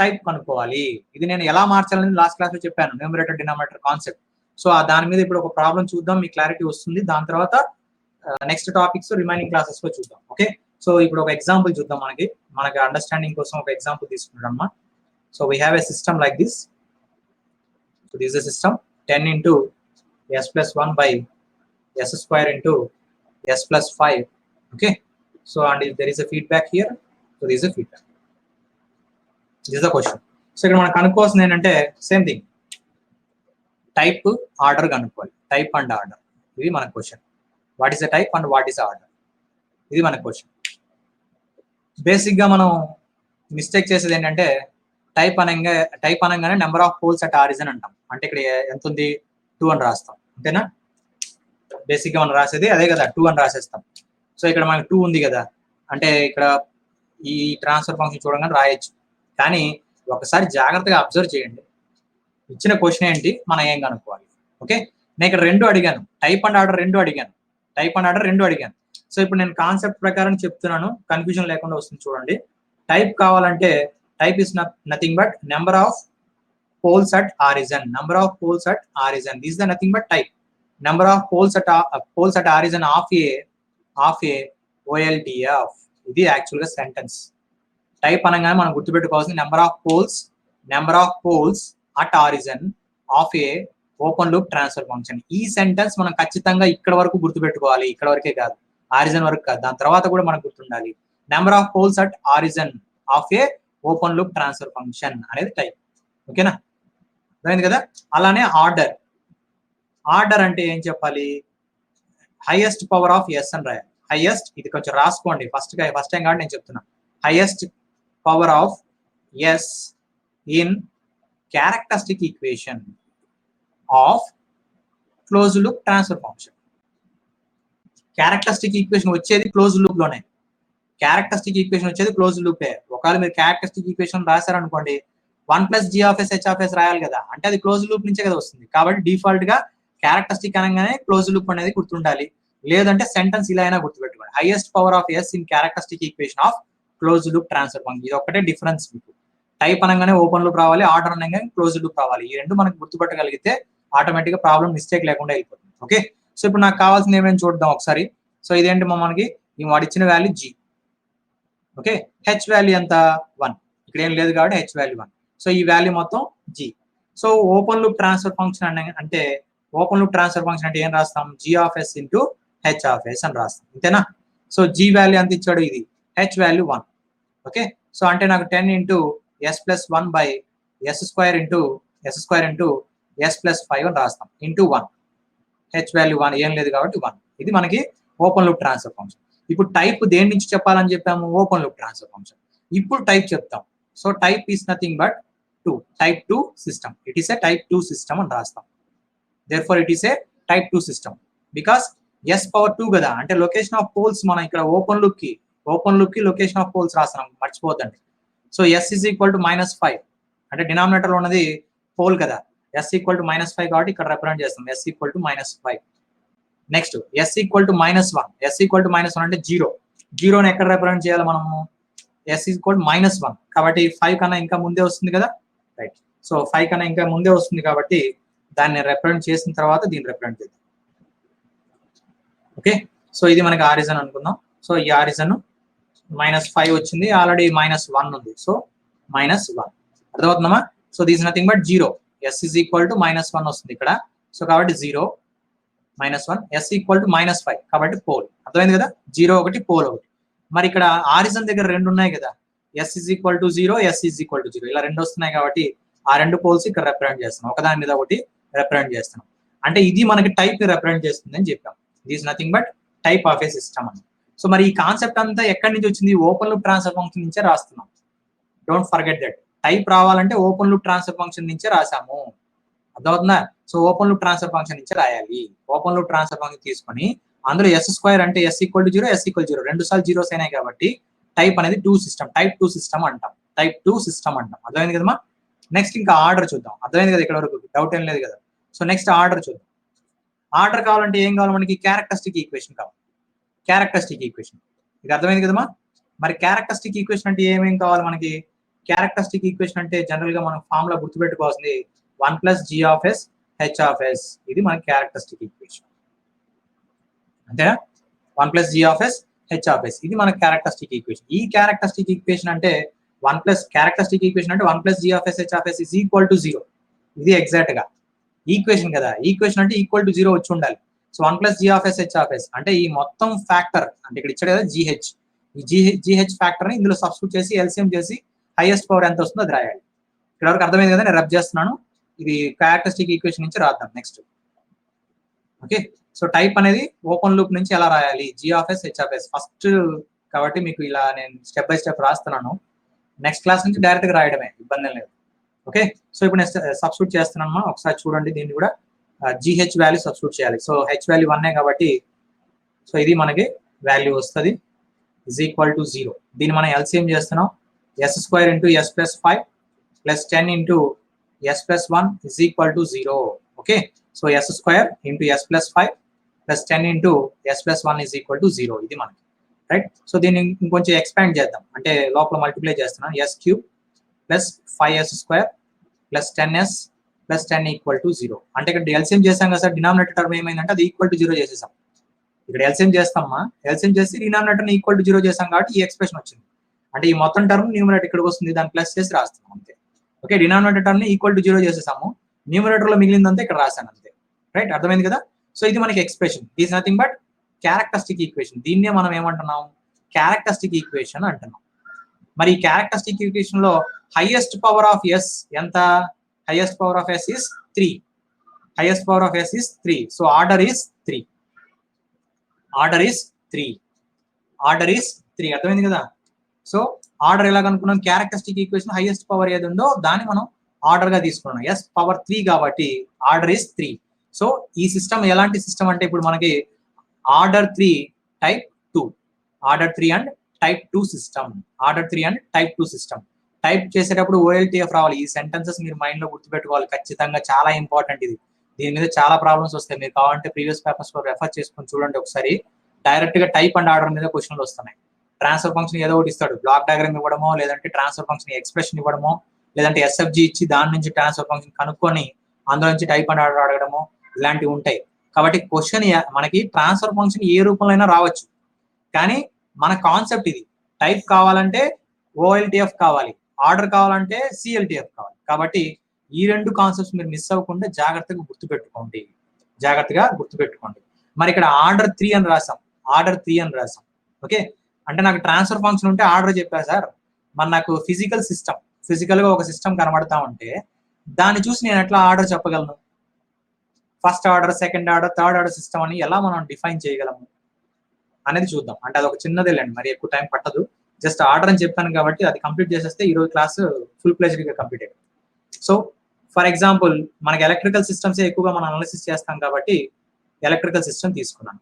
టైప్ కనుక్కోవాలి. ఇది నేను ఎలా మార్చాలని లాస్ట్ క్లాస్ లో చెప్పాను, న్యూమరేటర్ డినామినేటర్ కాన్సెప్ట్. సో దాని మీద ఇప్పుడు ఒక ప్రాబ్లం చూద్దాం, మీకు క్లారిటీ వస్తుంది. దాని తర్వాత నెక్స్ట్ టాపిక్స్ రిమైనింగ్ క్లాసెస్ లో చూద్దాం. ఓకే, సో ఇప్పుడు ఒక ఎగ్జాంపుల్ చూద్దాం, మనకి అండర్స్టాండింగ్ కోసం ఒక ఎగ్జాంపుల్ తీసుకుంటామా. So we have a system like this. So this is system 10 into s plus 1 by s square into s plus 5. Okay, so and if there is a feedback here, so there is a feedback. This is the question. So ఇక్కడ మనం కనుక్కోవాల్సింది ఏంటంటే సేమ్ థింగ్, టైప్ ఆర్డర్ కనుక్కోవాలి, టైప్ అండ్ ఆర్డర్. ఇది మన question, what is the type and what is the order, ఇది మన క్వశ్చన్. బేసిక్ గా మనం మిస్టేక్ చేసేది ఏంటంటే టైప్ అనగానే number of poles at origin అంటాం. అంటే ఇక్కడ ఎంత ఉంది, 2 అని రాస్తాం, అంతేనా. బేసిక్ గా మనం రాసేది అదే కదా, 2 అని రాసేస్తాం. సో ఇక్కడ మనకి 2 ఉంది కదా, అంటే ఇక్కడ ఈ ట్రాన్స్ఫర్ ఫంక్షన్ చూడగానే రాయొచ్చు. కానీ ఒకసారి జాగ్రత్తగా అబ్జర్వ్ చేయండి, ఇచ్చిన క్వశ్చన్ ఏంటి, మనం ఏం కనుక్కోవాలి. ఓకే, నేను ఇక్కడ 2 అడిగాను, టైప్ అండ్ ఆర్డర్ 2 అడిగాను, టైప్ అండ్ ఆర్డర్ 2 అడిగాను. సో ఇప్పుడు నేను కాన్సెప్ట్ ప్రకారం చెప్తున్నాను, కన్ఫ్యూజన్ లేకుండా వస్తుంది చూడండి. టైప్ కావాలంటే type is nothing but number of poles at origin, number of poles at origin, this the nothing but type. Number of poles at origin of a OLTF, ఇది యాక్చువల్ గా సెంటెన్స్. టైప్ అనగానే మనం గుర్తుపెట్టుకోవాల్సింది number of poles at origin of a open loop transfer function. ఈ సెంటెన్స్ మనం ఖచ్చితంగా ఇక్కడ వరకు గుర్తుపెట్టుకోవాలి, ఇక్కడ వరకే కాదు, ఆరిజిన్ వరకు కాదు, దాని తర్వాత కూడా మనకు గుర్తుండాలి. Number of poles at origin of a open loop transfer function అనేది టైప్. ఓకేనా, అర్థమైంది కదా. అలానే ఆర్డర్ అంటే ఏం చెప్పాలి, హైయెస్ట్ పవర్ ఆఫ్ ఎస్ అని రాయాలి. హైయెస్ట్, ఇది కొంచెం రాసుకోండి, ఫస్ట్ టైం కాబట్టి నేను చెప్తున్నా. Highest power of yes in characteristic equation of close loop transfer function. Characteristic equation వచ్చేది క్లోజ్ లూప్ లోనే, క్యారెక్టరిస్టిక్ ఈక్వేషన్ వచ్చేది క్లోజ్ లూపే. ఒకవేళ మీరు క్యారెక్టరిస్టిక్ ఈక్వేషన్ రాశారనుకోండి, 1 + g of s h of s రాయాలి కదా, అంటే అది క్లోజ్ లూప్ నుంచే కదా వస్తుంది. కాబట్టి డిఫాల్ట్ గా క్యారెక్టరిస్టిక్ అనగానే క్లోజ్ లూప్ అనేది గుర్తుండాలి, లేదంటే సెంటెన్స్ ఇలా అయినా గుర్తుపెట్టుకోండి. Highest power of yes in characteristic equation of close loop transfer function. ఇది ఒకటే డిఫరెన్స్ మీకు. టైప్ అనగానే ఓపెన్ లూప్ రావాలి, ఆర్డర్ అనగానే క్లోజ్ లూప్ రావాలి. ఈ రెండు మనకు గుర్తుపెట్టగలిగితే ఆటోమేటిక్ గా ప్రాబ్లం మిస్టేక్ లేకుండా వెళ్ళిపోతుంది. ఓకే, సో ఇప్పుడు నాకు కావాల్సింది ఏమేమి చూద్దాం ఒకసారి. సో ఇదేంటి మనకి వాడు ఇచ్చిన value G. Okay, H value ఎంత 1, ఇక్కడ ఏం లేదు కాబట్టి హెచ్ వాల్యూ 1. సో ఈ వాల్యూ మొత్తం G. So open loop transfer function అంటే ఓపెన్ లూప్ ట్రాన్స్ఫర్ ఫంక్షన్ అంటే ఏం రాస్తాం, G of s into H of s అని రాస్తాం, అంతేనా. సో జీ వాల్యూ ఎంత ఇచ్చాడు, ఇది హెచ్ వాల్యూ 1. ఓకే, సో అంటే నాకు 10 into yes plus 1 by s square into yes plus 5 అని రాస్తాం ఇంటూ 1. హెచ్ వాల్యూ 1 ఏం లేదు కాబట్టి 1. ఇది మనకి ఓపెన్ లూప్ ట్రాన్స్ఫర్ ఫంక్షన్. ఇప్పుడు టైప్ దేని నుంచి చెప్పాలని చెప్పాము, ఓపెన్ లూప్ ట్రాన్స్ఫర్ ఫంక్షన్. ఇప్పుడు టైప్ చెప్తాం. So type is nothing but 2, type 2 system. It is a type 2 system అని రాస్తాం. Therefore it is a type 2 system because S power 2 కదా, అంటే లొకేషన్ ఆఫ్ పోల్స్ మనం ఇక్కడ ఓపెన్ లూప్ కి లొకేషన్ ఆఫ్ పోల్స్ రాస్తున్నాం, మర్చిపోద్దండి. So S is equal to -5 అంటే డినామినేటర్ లో ఉన్నది పోల్ కదా, ఎస్ ఈక్వల్ టు -5 కాబట్టి ఇక్కడ రిప్రజెంట్ చేస్తాం s equal to -5. Next s equal to -1, s equal to -1 అంటే 0. జీరోని ఎక్కడ రిప్రజెంట్ చేయాలి మనము, ఎస్ ఈక్వల్ టు -1 కాబట్టి 5 కన్నా ఇంకా ముందే వస్తుంది కదా, రైట్. సో 5 కన్నా ఇంకా ముందే వస్తుంది కాబట్టి దాన్ని రిప్రజెంట్ చేసిన తర్వాత దీన్ని రిప్రజెంట్ చేద్దాం. ఓకే, సో ఇది మనకి ఆరిజన్ అనుకుందాం. సో ఈ ఆరిజన్ -5 వచ్చింది, ఆల్రెడీ -1 ఉంది, సో -1 అర్థమవుతుందమ్మా. So this nothing but 0. Yes is equal to -1 వస్తుంది ఇక్కడ, సో కాబట్టి 0 -1. ఎస్ ఈక్వల్ టు -5 కాబట్టి పోల్, అర్థమైంది కదా, 0 ఒకటి పోల్ ఒకటి. మరి ఇక్కడ ఆరిజన్ దగ్గర రెండు ఉన్నాయి కదా, s is equal to 0, yes is equal to 0 ఇలా రెండు వస్తున్నాయి కాబట్టి ఆ రెండు పోల్స్ ఇక్కడ రిప్రజెంట్ చేస్తున్నాం, ఒకదాని మీద ఒకటి రిప్రజెంట్ చేస్తున్నాం. అంటే ఇది మనకి టైప్ ని రిప్రజెంట్ చేస్తుంది అని చెప్పాం. This nothing but type of a system అని. సో మరి ఈ కాన్సెప్ట్ అంతా ఎక్కడి నుంచి వచ్చింది, ఓపెన్ లూప్ ట్రాన్స్ఫర్ ఫంక్షన్ నుంచే రాస్తున్నాం. Don't forget that. టైప్ రావాలంటే ఓపెన్ లూప్ ట్రాన్స్ఫర్ ఫంక్షన్ నుంచే రాసాము, అర్థమవుతుందా. So open loop transfer function నుంచే రాయాలి. ఓపెన్ లూప్ ట్రాన్స్ఫర్ ఫంక్షన్ తీసుకొని అందులో ఎస్ స్క్వేర్ అంటే S equal to 0, S equal 0 రెండు సార్లు జీరోస్ అయినాయి కాబట్టి టైప్ అనేది 2 సిస్టమ్, టైప్ 2 సిస్టమ్ అంటాం, టైప్ 2 సిస్టమ్ అంటాం. అర్థమైంది కదమ్మా. నెక్స్ట్ ఇంకా ఆర్డర్ చూద్దాం, అర్థమైంది కదా, ఇక్కడ వరకు డౌట్ ఏం లేదు కదా. సో నెక్స్ట్ ఆర్డర్ చూద్దాం. ఆర్డర్ కావాలంటే ఏం కావాలి మనకి, క్యారెక్టరిస్టిక్ ఈక్వేషన్ కావాలి. క్యారెక్టరిస్టిక్ ఈక్వేషన్ ఇది అర్థమైంది కదమ్మా. మరి క్యారెక్టరిస్టిక్ ఈక్వేషన్ అంటే ఏమేం కావాలి మనకి, క్యారెక్టరిస్టిక్ ఈక్వేషన్ అంటే జనరల్ గా మనం ఫామ్ లో గుర్తుపెట్టుకోవాల్సింది 1 plus G of yes H of s, ఇది మన క్యారెక్టరిస్టిక్ ఈక్వేషన్, అంతేనా. 1 plus G of yes H of s ఇది మన క్యారెక్టరిస్టిక్ ఈక్వేషన్. ఈ క్యారెక్టరిస్టిక్ ఈక్వేషన్ అంటే 1 ప్లస్ క్యారెక్టరిస్టిక్ ఈక్వేషన్ అంటే 1 plus G of yes H of s is equal to 0. ఇది ఎగ్జాక్ట్ గా ఈక్వేషన్ కదా, ఈక్వేషన్ అంటే ఈక్వల్ టు 0 వచ్చి ఉండాలి. So 1 plus G of yes H of yes అంటే ఈ మొత్తం ఫ్యాక్టర్ అంటే ఇక్కడ ఇచ్చాడు కదా జీహెచ్, ఈ జీహెచ్ ఫ్యాక్టర్ ని ఇందులో సబ్స్టిట్యూట్ చేసి ఎల్సిఎం చేసి హైయెస్ట్ పవర్ ఎంత వస్తుందో అది రాయాలి. ఇక్కడ వరకు అర్థమైంది కదా, నేను రబ్ చేస్తున్నాను. ఇది క్యారెక్టరిస్టిక్ ఈక్వేషన్ నుంచి రాద్దాం నెక్స్ట్. ఓకే, సో టైప్ అనేది ఓపెన్ లూప్ నుంచి ఎలా రాయాలి, G of yes H of s first కాబట్టి మీకు ఇలా నేను స్టెప్ బై స్టెప్ రాస్తున్నాను. నెక్స్ట్ క్లాస్ నుంచి డైరెక్ట్ గా రాయడమే, ఇబ్బంది లేదు. ఓకే, సో ఇప్పుడు నేను సబ్స్టిట్యూట్ చేస్తున్నాను, ఒకసారి చూడండి. దీన్ని కూడా జీహెచ్ వాల్యూ సబ్స్టిట్యూట్ చేయాలి. సో హెచ్ వాల్యూ 1 కాబట్టి సో ఇది మనకి వాల్యూ వస్తుంది ఇజ్ ఈక్వల్ టు 0. దీన్ని మనం ఎల్సిఎం చేస్తున్నాం, s square into yes plus 5 plus 10 into yes plus 1 is equal to 0. Okay, so s square into yes plus 5 plus 10 into yes plus 1 is equal to 0 ఇది మనకి, రైట్. సో దీన్ని ఇంకొంచెం ఎక్స్పాండ్ చేద్దాం, అంటే లోపల మల్టిప్లై చేస్తున్నాం. S cube plus 5s square plus 10s plus 10 equal to 0. అంటే ఇక్కడ ఎల్సిఎం చేసాం కదా సార్, డినామినేటర్ టర్మ్ ఏమైందంటే అది ఈక్వల్ టు 0 చేసేసాం. ఇక్కడ ఎల్సిఎం చేస్తామా, ఎల్సిఎం చేసి డినామినేటర్ ఈక్వల్ టు 0 చేసాం కాబట్టి ఈ ఎక్స్ప్రెషన్ వచ్చింది. అంటే ఈ మొత్తం టర్మ్ న్యూమరేటర్ ఇక్కడికి వస్తుంది, దాన్ని ప్లస్ చేసి రాస్తాం అంతే. ఓకే, డినామినేటర్ టర్మ్ ని ఈక్వల్ టు 0 చేసేసాము, న్యూమరేటర్ లో మిగిలిందంతా ఇక్కడ రాశాను అంతే, రైట్. అర్థమైంది కదా. సో ఇది మనకి expression, is nothing but characteristic equation. దీన్నే మనం ఏమంటున్నాం, క్యారెక్టరిస్టిక్ ఈక్వేషన్ అంటున్నాం. మరి ఈ క్యారెక్టరిస్టిక్ ఈక్వేషన్ లో హైయెస్ట్ పవర్ ఆఫ్ ఎస్ ఎంత, highest power of s is 3, highest power of s is 3. So order is 3, order is 3, order is 3. అర్థమైంది కదా. సో ఆర్డర్ ఎలా కనుక్కున్నాం, క్యారెక్టరిస్టిక్ ఈక్వేషన్ హైయెస్ట్ పవర్ ఏది ఉందో దాన్ని మనం ఆర్డర్ గా తీసుకున్నాం. ఎస్ పవర్ 3 కాబట్టి ఆర్డర్ ఈస్ 3. సో ఈ సిస్టమ్ ఎలాంటి సిస్టమ్ అంటే ఇప్పుడు మనకి order 3 type 2, order 3 and type 2 system, order 3 and type 2 system. Type చేసేటప్పుడు ఓఎల్టీఎఫ్ రావాలి. ఈ సెంటెన్సెస్ మీరు మైండ్ లో గుర్తుపెట్టుకోవాలి ఖచ్చితంగా, చాలా ఇంపార్టెంట్ ఇది. దీని మీద చాలా ప్రాబ్లమ్స్ వస్తాయి. మీరు కావాలంటే ప్రీవియస్ పేపర్స్ లో రెఫర్ చేసుకొని చూడండి ఒకసారి. డైరెక్ట్ గా టైప్ అండ్ ఆర్డర్ మీద క్వశ్చన్లు వస్తున్నాయి. ట్రాన్స్ఫర్ ఫంక్షన్ ఏదో ఒకటి ఇస్తాడు, బ్లాక్ డయాగ్రామ్ ఇవ్వడమో, లేదంటే ట్రాన్స్ఫర్ ఫంక్షన్ ఎక్స్ప్రెషన్ ఇవ్వడమో, లేదంటే ఎస్ఎఫ్జి ఇచ్చి దాని నుంచి ట్రాన్స్ఫర్ ఫంక్షన్ కనుక్కొని అందులో నుంచి టైప్ అండ్ ఆర్డర్ అడగడమో ఇలాంటివి ఉంటాయి. కాబట్టి క్వశ్చన్ మనకి ట్రాన్స్ఫర్ ఫంక్షన్ ఏ రూపంలో అయినా రావచ్చు, కానీ మన కాన్సెప్ట్ ఇది. టైప్ కావాలంటే ఓఎల్టీఎఫ్ కావాలి, ఆర్డర్ కావాలంటే సిఎల్టీఎఫ్ కావాలి. కాబట్టి ఈ రెండు కాన్సెప్ట్స్ మీరు మిస్ అవ్వకుండా జాగ్రత్తగా గుర్తుపెట్టుకోండి. మరి ఇక్కడ ఆర్డర్ 3 అని రాసాం, ఓకే. అంటే నాకు ట్రాన్స్ఫర్ ఫంక్షన్ ఉంటే ఆర్డర్ చెప్పారు సార్, మరి నాకు ఫిజికల్ గా ఒక సిస్టమ్ కనబడతా ఉంటే దాన్ని చూసి నేను ఎట్లా ఆర్డర్ చెప్పగలను? First order, second order, third order system అని ఎలా మనం డిఫైన్ చేయగలము అనేది చూద్దాం. అంటే అది ఒక చిన్నదేలేండి, మరి ఎక్కువ టైం పట్టదు. జస్ట్ ఆర్డర్ అని చెప్పాను కాబట్టి అది కంప్లీట్ చేసేస్తే ఈ రోజు క్లాస్ ఫుల్ ప్లెజ్డ్ గా కంప్లీట్ అయ్యింది. సో ఫర్ ఎగ్జాంపుల్ మనకి ఎలక్ట్రికల్ సిస్టమ్స్ ఎక్కువగా మనం అనాలిసిస్ చేస్తాం కాబట్టి ఎలక్ట్రికల్ సిస్టమ్ తీసుకున్నాను,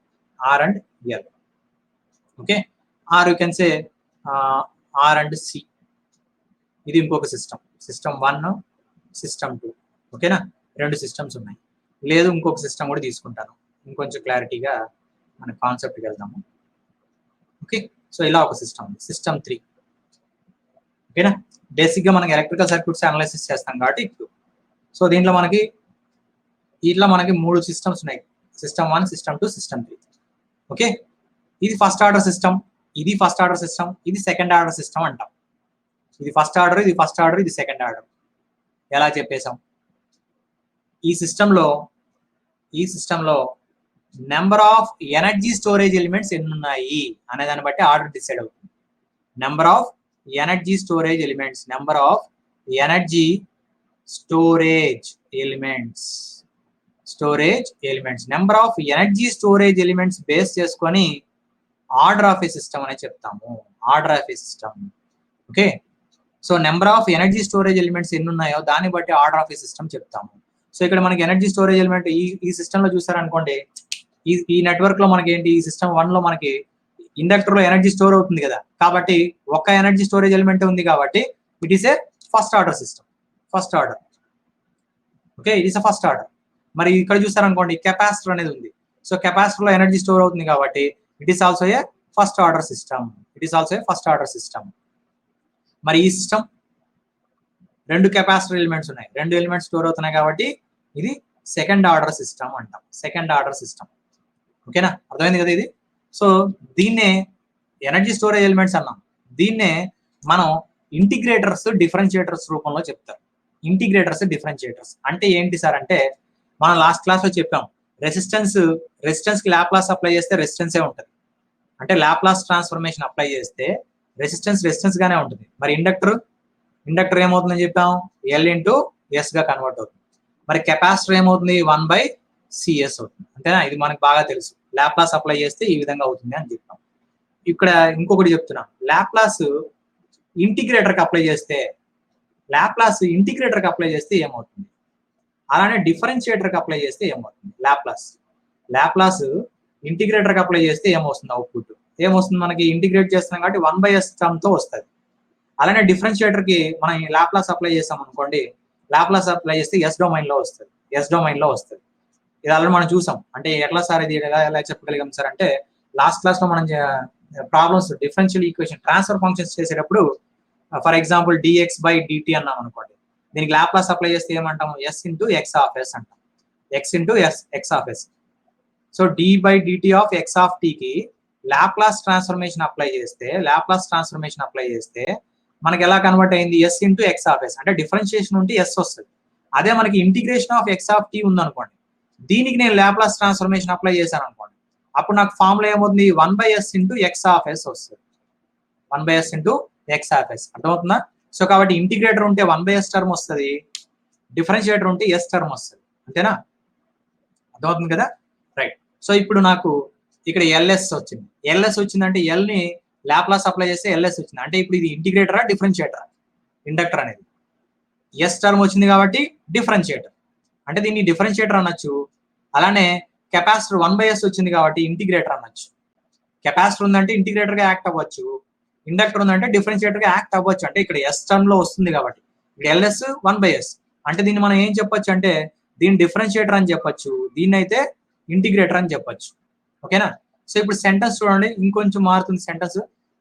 R and L. Okay, or you can say R and C. ఇది ఇంకొక సిస్టమ్ 1, సిస్టమ్ 2. ఓకేనా, 2 సిస్టమ్స్ ఉన్నాయి. లేదు ఇంకొక సిస్టమ్ కూడా తీసుకుంటాను, ఇంకొంచెం క్లారిటీగా మన కాన్సెప్ట్కి వెళ్దాము. ఓకే, సో ఇలా ఒక సిస్టమ్ 3. ఓకేనా, బేసిక్ గా మనకి ఎలక్ట్రికల్ సర్క్యూట్స్ అనాలిసిస్ చేస్తాం కాబట్టి ఇప్పుడు. సో దీంట్లో మనకి 3 సిస్టమ్స్ ఉన్నాయి, సిస్టమ్ 1, సిస్టమ్ 2, సిస్టమ్ 3. ఓకే, ఇది ఫస్ట్ ఆర్డర్ సిస్టమ్, ఇది ఫస్ట్ ఆర్డర్ సిస్టమ్, ఇది సెకండ్ ఆర్డర్ సిస్టమ్ అంటాం. ఇది ఫస్ట్ ఆర్డర్, ఇది సెకండ్ ఆర్డర్. ఎలా చెప్పేశాం? ఈ సిస్టంలో number of energy storage elements ఎన్ని ఉన్నాయి అనే దాన్ని బట్టి ఆర్డర్ డిసైడ్ అవుతుంది. Number of energy storage elements number of energy storage elements base చేసుకొని ఆర్డర్ ఆఫ్ ఏ సిస్టమ్ అనే చెప్తాము. Okay, so number of energy storage elements ఎన్ని ఉన్నాయో దాన్ని బట్టి ఆర్డర్ ఆఫ్ ఏ సిస్టమ్ చెప్తాము. సో ఇక్కడ మనకి ఎనర్జీ స్టోరేజ్ ఎలిమెంట్ ఈ సిస్టమ్ లో చూసారనుకోండి, ఈ నెట్వర్క్ లో మనకి ఏంటి, ఈ సిస్టమ్ 1 లో మనకి ఇండక్టర్ లో ఎనర్జీ స్టోర్ అవుతుంది కదా, కాబట్టి ఒక్క ఎనర్జీ స్టోరేజ్ ఎలిమెంట్ ఉంది కాబట్టి it is A first order system. Okay, it is a first order. మరి ఇక్కడ చూసారనుకోండి కెపాసిటర్ అనేది ఉంది, సో కెపాసిటర్ లో ఎనర్జీ స్టోర్ అవుతుంది కాబట్టి it is also A first order system. మరి ఈ సిస్టమ్ 2 కెపాసిటర్ ఎలిమెంట్స్ ఉన్నాయి, 2 ఎలిమెంట్స్ స్టోర్ అవుతున్నాయి కాబట్టి ఇది సెకండ్ ఆర్డర్ సిస్టమ్ అంటాం. ఓకేనా, అర్థమైంది కదా ఇది? సో దీన్నే ఎనర్జీ స్టోరేజ్ ఎలిమెంట్స్ అన్నాం. దీన్నే మనం ఇంటిగ్రేటర్స్, డిఫరెన్షియేటర్స్ రూపంలో చెప్తారు. డిఫరెన్షియేటర్స్ అంటే ఏంటి సార్ అంటే, మనం లాస్ట్ క్లాస్ లో చెప్పాం, రెసిస్టెన్స్ కి లాప్లాస్ అప్లై చేస్తే రెసిస్టెన్సే ఉంటుంది. అంటే లాప్లాస్ ట్రాన్స్ఫర్మేషన్ అప్లై చేస్తే రెసిస్టెన్స్ గానే ఉంటుంది. మరి ఇండక్టర్ ఏమవుతుందని చెప్పాం, ఎల్ ఇంటూ ఎస్ గా కన్వర్ట్ అవుతుంది. మరి కెపాసిటర్ ఏమవుతుంది, 1/CS అవుతుంది. అంతేనా? ఇది మనకు బాగా తెలుసు, లాప్లాస్ అప్లై చేస్తే ఈ విధంగా అవుతుంది అని చెప్పాం. ఇక్కడ ఇంకొకటి చెప్తున్నాం, లాప్లాస్ ఇంటిగ్రేటర్ కి అప్లై చేస్తే ఏమవుతుంది, అలానే డిఫరెన్షియేటర్ కి అప్లై చేస్తే ఏమవుతుంది. లాప్లాస్ ఇంటిగ్రేటర్ కి అప్లై చేస్తే ఏమవుతుంది, అవుట్పుట్ ఏమొస్తుంది మనకి, ఇంటిగ్రేట్ చేస్తున్నాం కాబట్టి 1/S టర్మ్ తో వస్తుంది. అలానే డిఫరెన్షియేటర్ కి మనం లాప్లాస్ అప్లై చేస్తాం అనుకోండి, లాప్లాస్ అప్లై చేస్తే ఎస్ డొమైన్ లో వస్తుంది. ఇది ఆల్రెడీ మనం చూసాం. అంటే ఎట్లా సార్ ఇది ఎలా చెప్పగలిగాం సార్ అంటే, లాస్ట్ క్లాస్ లో మనం problems differential equation transfer functions చేసేటప్పుడు ఫర్ ఎగ్జాంపుల్ dx/dt అన్నాం అనుకోండి, దీనికి లాప్లాస్ అప్లై చేస్తే ఏమంటాము, s into X of S అంటాం. X of S. So d/dt of X of T కి లాప్లాస్ ట్రాన్స్ఫర్మేషన్ అప్లై చేస్తే మనకి ఎలా కన్వర్ట్ అయింది, s into X of yes. అంటే డిఫరెన్షియేషన్ ఉంటే s వస్తుంది. అదే మనకి integration of X of T ఉందనుకోండి, దీనికి నేను లాప్లాస్ ట్రాన్స్ఫర్మేషన్ అప్లై చేశాను అనుకోండి, అప్పుడు నాకు ఫార్ములా ఏమవుతుంది, 1/S into X of yes వస్తుంది. అర్థమవుతుందా? సో కాబట్టి ఇంటిగ్రేటర్ ఉంటే 1/S టర్మ్ వస్తుంది, డిఫరెన్షియేటర్ ఉంటే ఎస్ టర్మ్ వస్తుంది. అంతేనా? అర్థమవుతుంది కదా? రైట్. సో ఇప్పుడు నాకు ఇక్కడ ఎల్ఎస్ వచ్చిందంటే ఎల్ ని లాప్లాస్ అప్లై చేస్తే ఎల్ఎస్ వచ్చింది. అంటే ఇప్పుడు ఇది ఇంటిగ్రేటరా, డిఫరెన్షియేటరా? ఇండక్టర్ అనేది ఎస్ టర్మ్ వచ్చింది కాబట్టి డిఫరెన్షియేటర్, అంటే దీన్ని డిఫరెన్షియేటర్ అనొచ్చు. అలానే కెపాసిటర్ 1/S వచ్చింది కాబట్టి ఇంటిగ్రేటర్ అనొచ్చు. కెపాసిటర్ ఉందంటే ఇంటిగ్రేటర్ గా యాక్ట్ అవ్వచ్చు, ఇండక్టర్ ఉందంటే డిఫరెన్షియేటర్ గా యాక్ట్ అవ్వచ్చు. అంటే ఇక్కడ ఎస్ టర్మ్ లో వస్తుంది కాబట్టి ఇక్కడ ఎల్ఎస్ 1/S. అంటే దీన్ని మనం ఏం చెప్పొచ్చు అంటే దీన్ని డిఫరెన్షియేటర్ అని చెప్పొచ్చు, దీన్ని అయితే ఇంటిగ్రేటర్ అని చెప్పొచ్చు. ఓకేనా? సో ఇప్పుడు సెంటెన్స్ చూడండి, ఇంకొంచెం మారుతుంది sentence.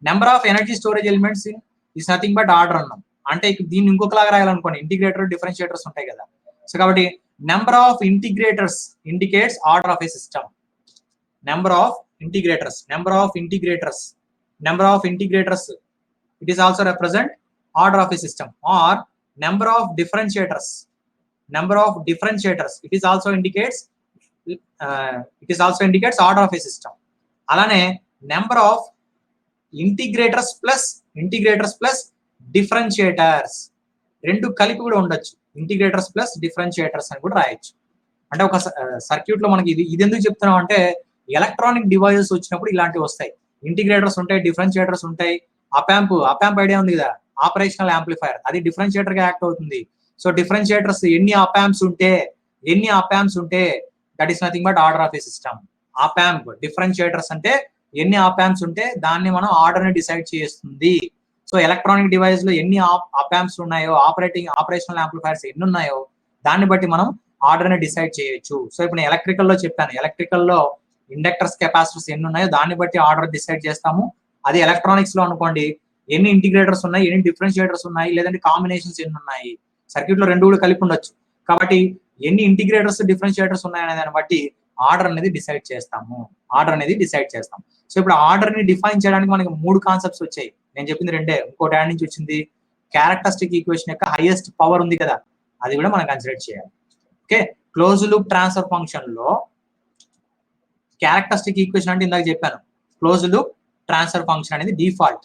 Number of energy storage elements is nothing but order అన్నాం. అంటే దీన్ని ఇంకొకలాగా రాయాలనుకోండి, ఇంటిగ్రేటర్ డిఫరెన్షియేటర్స్ ఉంటాయి కదా. సో కాబట్టి number of integrators indicates order of a system. Number of integrators it is also represent order of a system. Or number of differentiators it is also indicates order of a system. అలానే నెంబర్ ఆఫ్ ఇంటిగ్రేటర్స్ ప్లస్ డిఫరెన్షియేటర్స్ రెండు కలిపి కూడా ఉండొచ్చు. ఇంటిగ్రేటర్స్ ప్లస్ డిఫరెన్షియేటర్స్ అని కూడా రాయొచ్చు. అంటే ఒక సర్క్యూట్ లో మనకి ఇది ఎందుకు చెప్తున్నాం అంటే, ఎలక్ట్రానిక్ డివైజెస్ వచ్చినప్పుడు ఇలాంటివి వస్తాయి. ఇంటిగ్రేటర్స్ ఉంటాయి, డిఫరెన్షియేటర్స్ ఉంటాయి. అపాంప్ ఐడియా ఉంది కదా, ఆపరేషనల్ యాంప్లిఫైర్, అది డిఫరెన్షియేటర్ గా యాక్ట్ అవుతుంది. సో డిఫరెన్షియేటర్స్ ఎన్ని అపాంప్స్ ఉంటే that is nothing but order of a system. Op amp differentiators అంటే ఎన్ని అపాంప్స్ ఉంటే దాన్ని మనం ఆర్డర్ ని డిసైడ్ చేస్తుంది. సో ఎలక్ట్రానిక్ డివైస్ లో ఎన్ని అపాంప్స్ ఉన్నాయో, ఆపరేషనల్ యాంప్లిఫైర్స్ ఎన్ని ఉన్నాయో దాన్ని బట్టి మనం ఆర్డర్ ని డిసైడ్ చేయొచ్చు. సో ఇప్పుడు ఎలక్ట్రికల్ లో చెప్పాను, ఎలక్ట్రికల్ లో ఇండక్టర్స్ కెపాసిటర్స్ ఎన్ని ఉన్నాయో దాన్ని బట్టి ఆర్డర్ డిసైడ్ చేస్తాము. అది ఎలక్ట్రానిక్స్ లో అనుకోండి, ఎన్ని ఇంటిగ్రేటర్స్ ఉన్నాయి, ఎన్ని డిఫరెన్షియేటర్స్ ఉన్నాయి, లేదంటే కాంబినేషన్స్ ఎన్ని ఉన్నాయి. సర్క్యూట్ లో రెండు కూడా కలిపి ఉండొచ్చు. కాబట్టి ఎన్ని ఇంటిగ్రేటర్స్ డిఫరెన్షియేటర్స్ ఉన్నాయనే దాన్ని బట్టి ఆర్డర్ అనేది డిసైడ్ చేస్తాము. సో ఇప్పుడు ఆర్డర్ ని డిఫైన్ చేయడానికి మనకి 3 కాన్సెప్ట్స్ వచ్చాయి. నేను చెప్పింది రెండే, ఇంకోటి యాడ్ నుంచి వచ్చింది. క్యారెక్టరిస్టిక్ ఈక్వేషన్ యొక్క హైయెస్ట్ పవర్ ఉంది కదా, అది కూడా మనం కన్సిడర్ చేయాలి. Okay, close loop transfer function లో క్యారెక్టరిస్టిక్ ఈక్వేషన్ అంటే ఇందాక చెప్పాను, క్లోజ్ లూప్ ట్రాన్స్ఫర్ ఫంక్షన్ అనేది డిఫాల్ట్.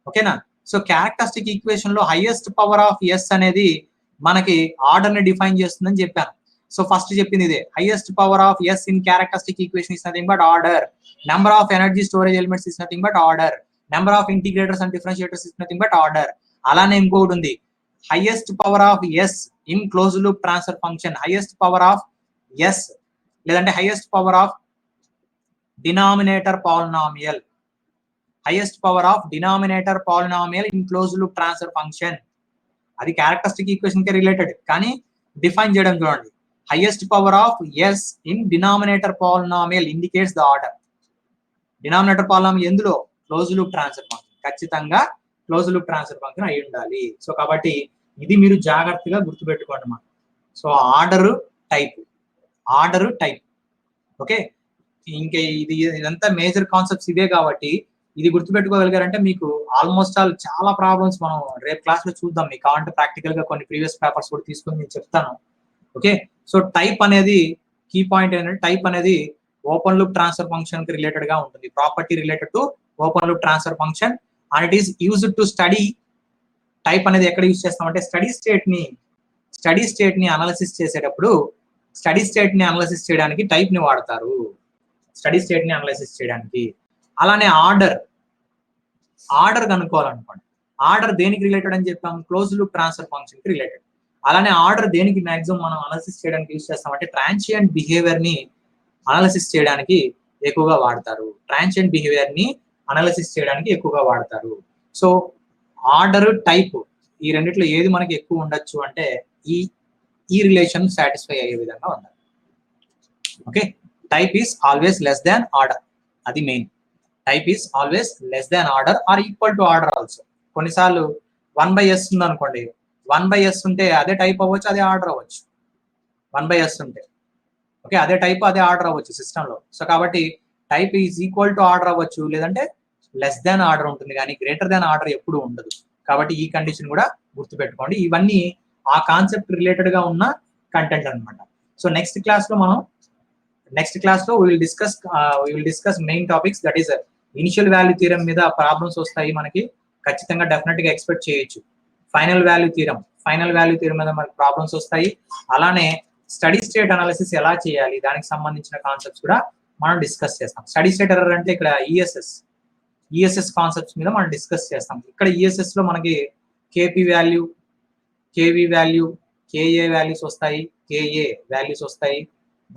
ఓకేనా? సో క్యారెక్టరిస్టిక్ ఈక్వేషన్ లో హైయెస్ట్ పవర్ ఆఫ్ ఎస్ అనేది మనకి ఆర్డర్ ని డిఫైన్ చేస్తుందని చెప్పాను. సో ఫస్ట్ చెప్పింది ఇదే, highest power of yes in characteristic equation is nothing but order. Number of energy storage elements is nothing but order. Number of integrators and differentiators is nothing but order. అలానే ఇంకొకటి ఉంది, highest power of yes in close loop transfer function. Highest power of S లేదంటే highest power of denominator polynomial. Highest power of denominator polynomial in close loop transfer function. అది క్యారెక్టరిస్టిక్ ఈక్వేషన్ కి రిలేటెడ్, కానీ డిఫైన్ చేయడం చూడండి. Highest power of yes in denominator polynomial indicates the order. Denominator polynomial ఎందులో? Close loop transfer function. ఖచ్చితంగా క్లోజ్ లూప్ ట్రాన్స్ఫర్ ఫంక్షన్ అయి ఉండాలి. సో కాబట్టి ఇది మీరు జాగ్రత్తగా గుర్తుపెట్టుకోండి మనం. So order type. ఓకే, ఇంకా ఇదంతా మేజర్ కాన్సెప్ట్స్ ఇవే కాబట్టి ఇది గుర్తుపెట్టుకోగలిగారంటే మీకు ఆల్మోస్ట్ ఆల్ చాలా ప్రాబ్లమ్స్ మనం రేపు క్లాస్ లో చూద్దాం. మీకు కావాలంటే ప్రాక్టికల్ గా కొన్ని ప్రీవియస్ పేపర్స్ కూడా తీసుకొని నేను చెప్తాను. ఓకే, సో టైప్ అనేది కీ పాయింట్ ఏంటంటే, టైప్ అనేది ఓపెన్ లూప్ ట్రాన్స్ఫర్ ఫంక్షన్ కి రిలేటెడ్ గా ఉంటుంది. Property related to open loop transfer function and it is used to study. Type అనేది ఎక్కడ యూజ్ చేస్తామంటే స్టడీ స్టేట్ ని అనాలిసిస్ చేసేటప్పుడు, స్టడీ స్టేట్ ని అనాలిసిస్ చేయడానికి టైప్ ని వాడతారు. స్టడీ స్టేట్ ని అనాలిసిస్ చేయడానికి. అలానే ఆర్డర్ కనుక్కోవాలనుకోండి, ఆర్డర్ దేనికి రిలేటెడ్ అని చెప్పాము? క్లోజ్ లూప్ ట్రాన్స్ఫర్ ఫంక్షన్ కి రిలేటెడ్. అలానే ఆర్డర్ దేనికి మాక్సిమం మనం అనాలిసిస్ చేయడానికి యూజ్ చేస్తామంటే ట్రాన్సియంట్ బిహేవియర్ ని అనాలిసిస్ చేయడానికి ఎక్కువగా వాడతారు. సో ఆర్డర్ టైప్ ఈ రెండిట్లో ఏది మనకి ఎక్కువ ఉండొచ్చు అంటే ఈ రిలేషన్ సాటిస్ఫై అయ్యే విధంగా ఉండాలి. Okay, type is always less than order, అది main. Type is always less than order or equal to order also. కొన్నిసార్లు 1/s ఉంది అనుకోండి, 1/s ఉంటే అదే టైప్ అవ్వచ్చు, అదే ఆర్డర్ అవ్వచ్చు. 1/s ఉంటే ఓకే, అదే టైప్ అదే ఆర్డర్ అవ్వచ్చు సిస్టమ్ లో. సో కాబట్టి type is equal to order అవ్వచ్చు, లేదంటే లెస్ దాన్ ఆర్డర్ ఉంటుంది, కానీ గ్రేటర్ దాన్ ఆర్డర్ ఎప్పుడు ఉండదు. కాబట్టి ఈ కండిషన్ కూడా గుర్తుపెట్టుకోండి. ఇవన్నీ ఆ కాన్సెప్ట్ రిలేటెడ్ గా ఉన్న కంటెంట్ అనమాట. సో నెక్స్ట్ క్లాస్ లో we will discuss main topics, that is initial value theorem మీద ప్రాబ్లమ్స్ వస్తాయి మనకి, ఖచ్చితంగా డెఫినెట్ గా ఎక్స్పెక్ట్ చేయొచ్చు. ఫైనల్ వాల్యూ థీరం మీద మనకి ప్రాబ్లమ్స్ వస్తాయి. అలానే స్టడీ స్టేట్ అనాలిసిస్ ఎలా చేయాలి, దానికి సంబంధించిన కాన్సెప్ట్స్ కూడా మనం డిస్కస్ చేస్తాం. స్టడీ స్టేట్ ఎర్రర్ అంటే ఇక్కడ ఈఎస్ఎస్ కాన్సెప్ట్స్ మీద మనం డిస్కస్ చేస్తాం. ఇక్కడ ఈఎస్ఎస్ లో మనకి KP value, KV value, KA values వస్తాయి, కేఏ వాల్యూస్ వస్తాయి.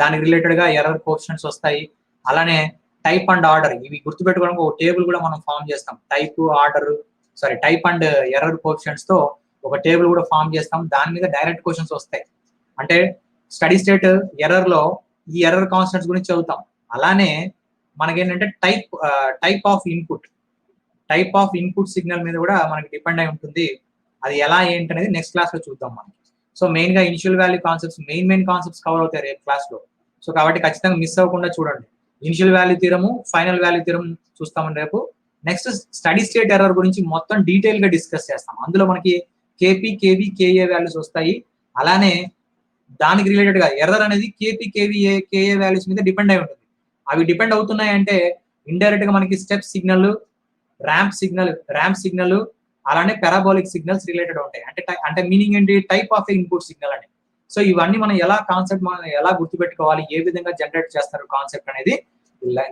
దానికి రిలేటెడ్ గా ఎర్రర్ కోఎఫిషియెంట్స్ వస్తాయి. అలానే టైప్ అండ్ ఆర్డర్, ఇవి గుర్తుపెట్టుకోవడానికి ఒక టేబుల్ కూడా మనం ఫామ్ చేస్తాం. టైప్ అండ్ ఎర్రర్ కోఎఫిషియెంట్స్ తో ఒక టేబుల్ కూడా ఫామ్ చేస్తాం. దాని మీద డైరెక్ట్ క్వశ్చన్స్ వస్తాయి. అంటే స్టడీ స్టేట్ ఎర్రర్ లో ఈ ఎర్రర్ కాన్స్టెంట్స్ గురించి చదువుతాం. అలానే మనకేంటంటే టైప్ ఆఫ్ ఇన్పుట్ సిగ్నల్ మీద కూడా మనకి డిపెండ్ అయి ఉంటుంది. అది ఎలా ఏంటి అనేది నెక్స్ట్ క్లాస్ లో చూద్దాం మనం. సో మెయిన్ గా initial value concepts main concepts cover అవుతాయి రేపు క్లాస్ లో. సో కాబట్టి ఖచ్చితంగా మిస్ అవ్వకుండా చూడండి. Initial value theorem, final value theorem చూస్తామని రేపు. నెక్స్ట్ స్టడీ స్టేట్ ఎర్రర్ గురించి మొత్తం డీటెయిల్ గా డిస్కస్ చేస్తాం. అందులో మనకి కేపీ, కేవీ, కేఏ వాల్యూస్ వస్తాయి. అలానే దానికి రిలేటెడ్ గా ఎర్రర్ అనేది కేపీ, కేవీఏ, కేఏ వాల్యూస్ మీద డిపెండ్ అయి ఉంటుంది. అవి డిపెండ్ అవుతున్నాయి అంటే ఇండైరెక్ట్ గా మనకి స్టెప్ సిగ్నల్, ర్యాంప్ సిగ్నల్, అలానే పారాబోలిక్ సిగ్నల్స్ రిలేటెడ్ ఉంటాయి. అంటే మీనింగ్ ఏంటి? టైప్ ఆఫ్ ఇన్పుట్ సిగ్నల్ అని. సో ఇవన్నీ మనం ఎలా గుర్తుపెట్టుకోవాలి, ఏ విధంగా జనరేట్ చేస్తారు కాన్సెప్ట్ అనేది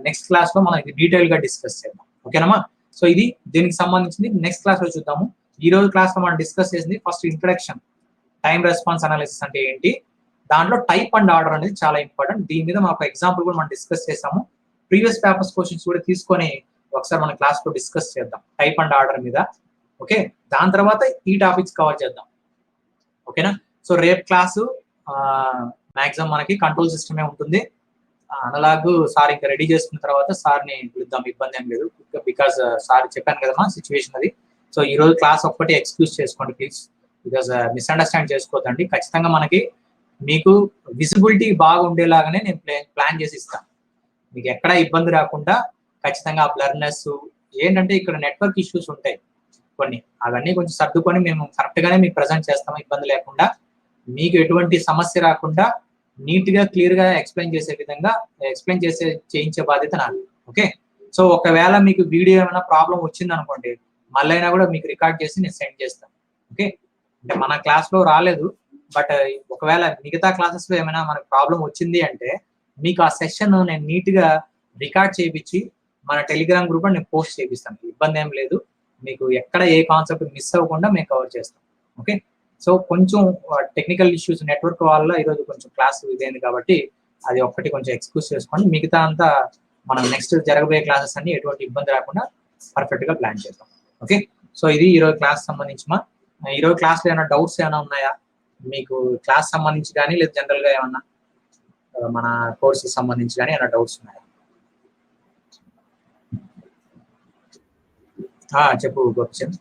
నెక్స్ట్ క్లాస్ లో మనం డీటెయిల్ గా డిస్కస్ చేద్దాం. ఓకేనమ్మా? సో ఇది దీనికి సంబంధించింది నెక్స్ట్ క్లాస్ లో చూద్దాము. ఈ రోజు క్లాస్ లో మనం డిస్కస్ చేసింది first introduction, time response analysis అంటే ఏంటి, దాంట్లో టైప్ అండ్ ఆర్డర్ అనేది చాలా ఇంపార్టెంట్. దీని మీద మాకు ఎగ్జాంపుల్ కూడా మనం డిస్కస్ చేసాము. ప్రీవియస్ పేపర్స్ క్వశ్చన్స్ కూడా తీసుకొని ఒకసారి మన క్లాస్ లో డిస్కస్ చేద్దాం టైప్ అండ్ ఆర్డర్ మీద. ఓకే, దాని తర్వాత ఈ టాపిక్స్ కవర్ చేద్దాం. ఓకేనా? సో రేపు క్లాసు మాక్సిమం మనకి కంట్రోల్ సిస్టమే ఉంటుంది. అనలాగ్ సార్ ఇంకా రెడీ చేసుకున్న తర్వాత సార్ని పిలుద్దాం, ఇబ్బంది ఏం లేదు. బికాస్ సార్ చెప్పాను కదమ్మా సిచ్యువేషన్ అది. సో ఈ రోజు క్లాస్ ఒక్కటి ఎక్స్క్యూజ్ చేసుకోండి ప్లీజ్, బికాస్ మిస్అండర్స్టాండ్ చేసుకోవద్దండి. ఖచ్చితంగా మీకు విజిబిలిటీ బాగా ఉండేలాగానే నేను ప్లాన్ చేసి ఇస్తాను. మీకు ఎక్కడ ఇబ్బంది రాకుండా ఖచ్చితంగా బ్లర్నెస్ ఏంటంటే ఇక్కడ నెట్వర్క్ ఇష్యూస్ ఉంటాయి కొన్ని, అవన్నీ కొంచెం సర్దుకొని మేము కరెక్ట్ గానే మీకు ప్రజెంట్ చేస్తాము ఇబ్బంది లేకుండా. మీకు ఎటువంటి సమస్య రాకుండా నీట్ గా క్లియర్ గా ఎక్స్ప్లెయిన్ చేయించే బాధ్యత నాది. ఓకే, సో ఒకవేళ మీకు వీడియో ఏమైనా ప్రాబ్లం వచ్చింది అనుకోండి, మళ్ళీ కూడా మీకు రికార్డ్ చేసి నేను సెండ్ చేస్తాను. ఓకే, అంటే మన క్లాస్ లో రాలేదు, బట్ ఒకవేళ మిగతా క్లాసెస్ లో ఏమైనా మనకు ప్రాబ్లం వచ్చింది అంటే మీకు ఆ సెషన్ నేను నీట్ గా రికార్డ్ చేయించి మన టెలిగ్రామ్ గ్రూప్ లో నేను పోస్ట్ చేపిస్తాను. ఇబ్బంది ఏం లేదు, మీకు ఎక్కడ ఏ కాన్సెప్ట్ మిస్ అవ్వకుండా మేము కవర్ చేస్తాం. ఓకే, సో కొంచెం టెక్నికల్ ఇష్యూస్ నెట్వర్క్ వల్ల ఈరోజు కొంచెం క్లాస్ ఇదైంది కాబట్టి అది ఒక్కటి కొంచెం ఎక్స్క్యూజ్ చేసుకోండి. మిగతా అంతా మనం నెక్స్ట్ జరగబోయే క్లాసెస్ అన్ని ఎటువంటి ఇబ్బంది రాకుండా పర్ఫెక్ట్ గా ప్లాన్ చేద్దాం. ఓకే, సో ఇది ఈరోజు క్లాస్ సంబంధించి ఈరోజు క్లాస్ లో ఏమైనా డౌట్స్ ఏమైనా ఉన్నాయా మీకు? క్లాస్ సంబంధించి కానీ లేదా జనరల్ గా ఏమన్నా మన కోర్సు సంబంధించి కానీ ఏమైనా డౌట్స్ ఉన్నాయా? చెప్పు గోపిచంద్.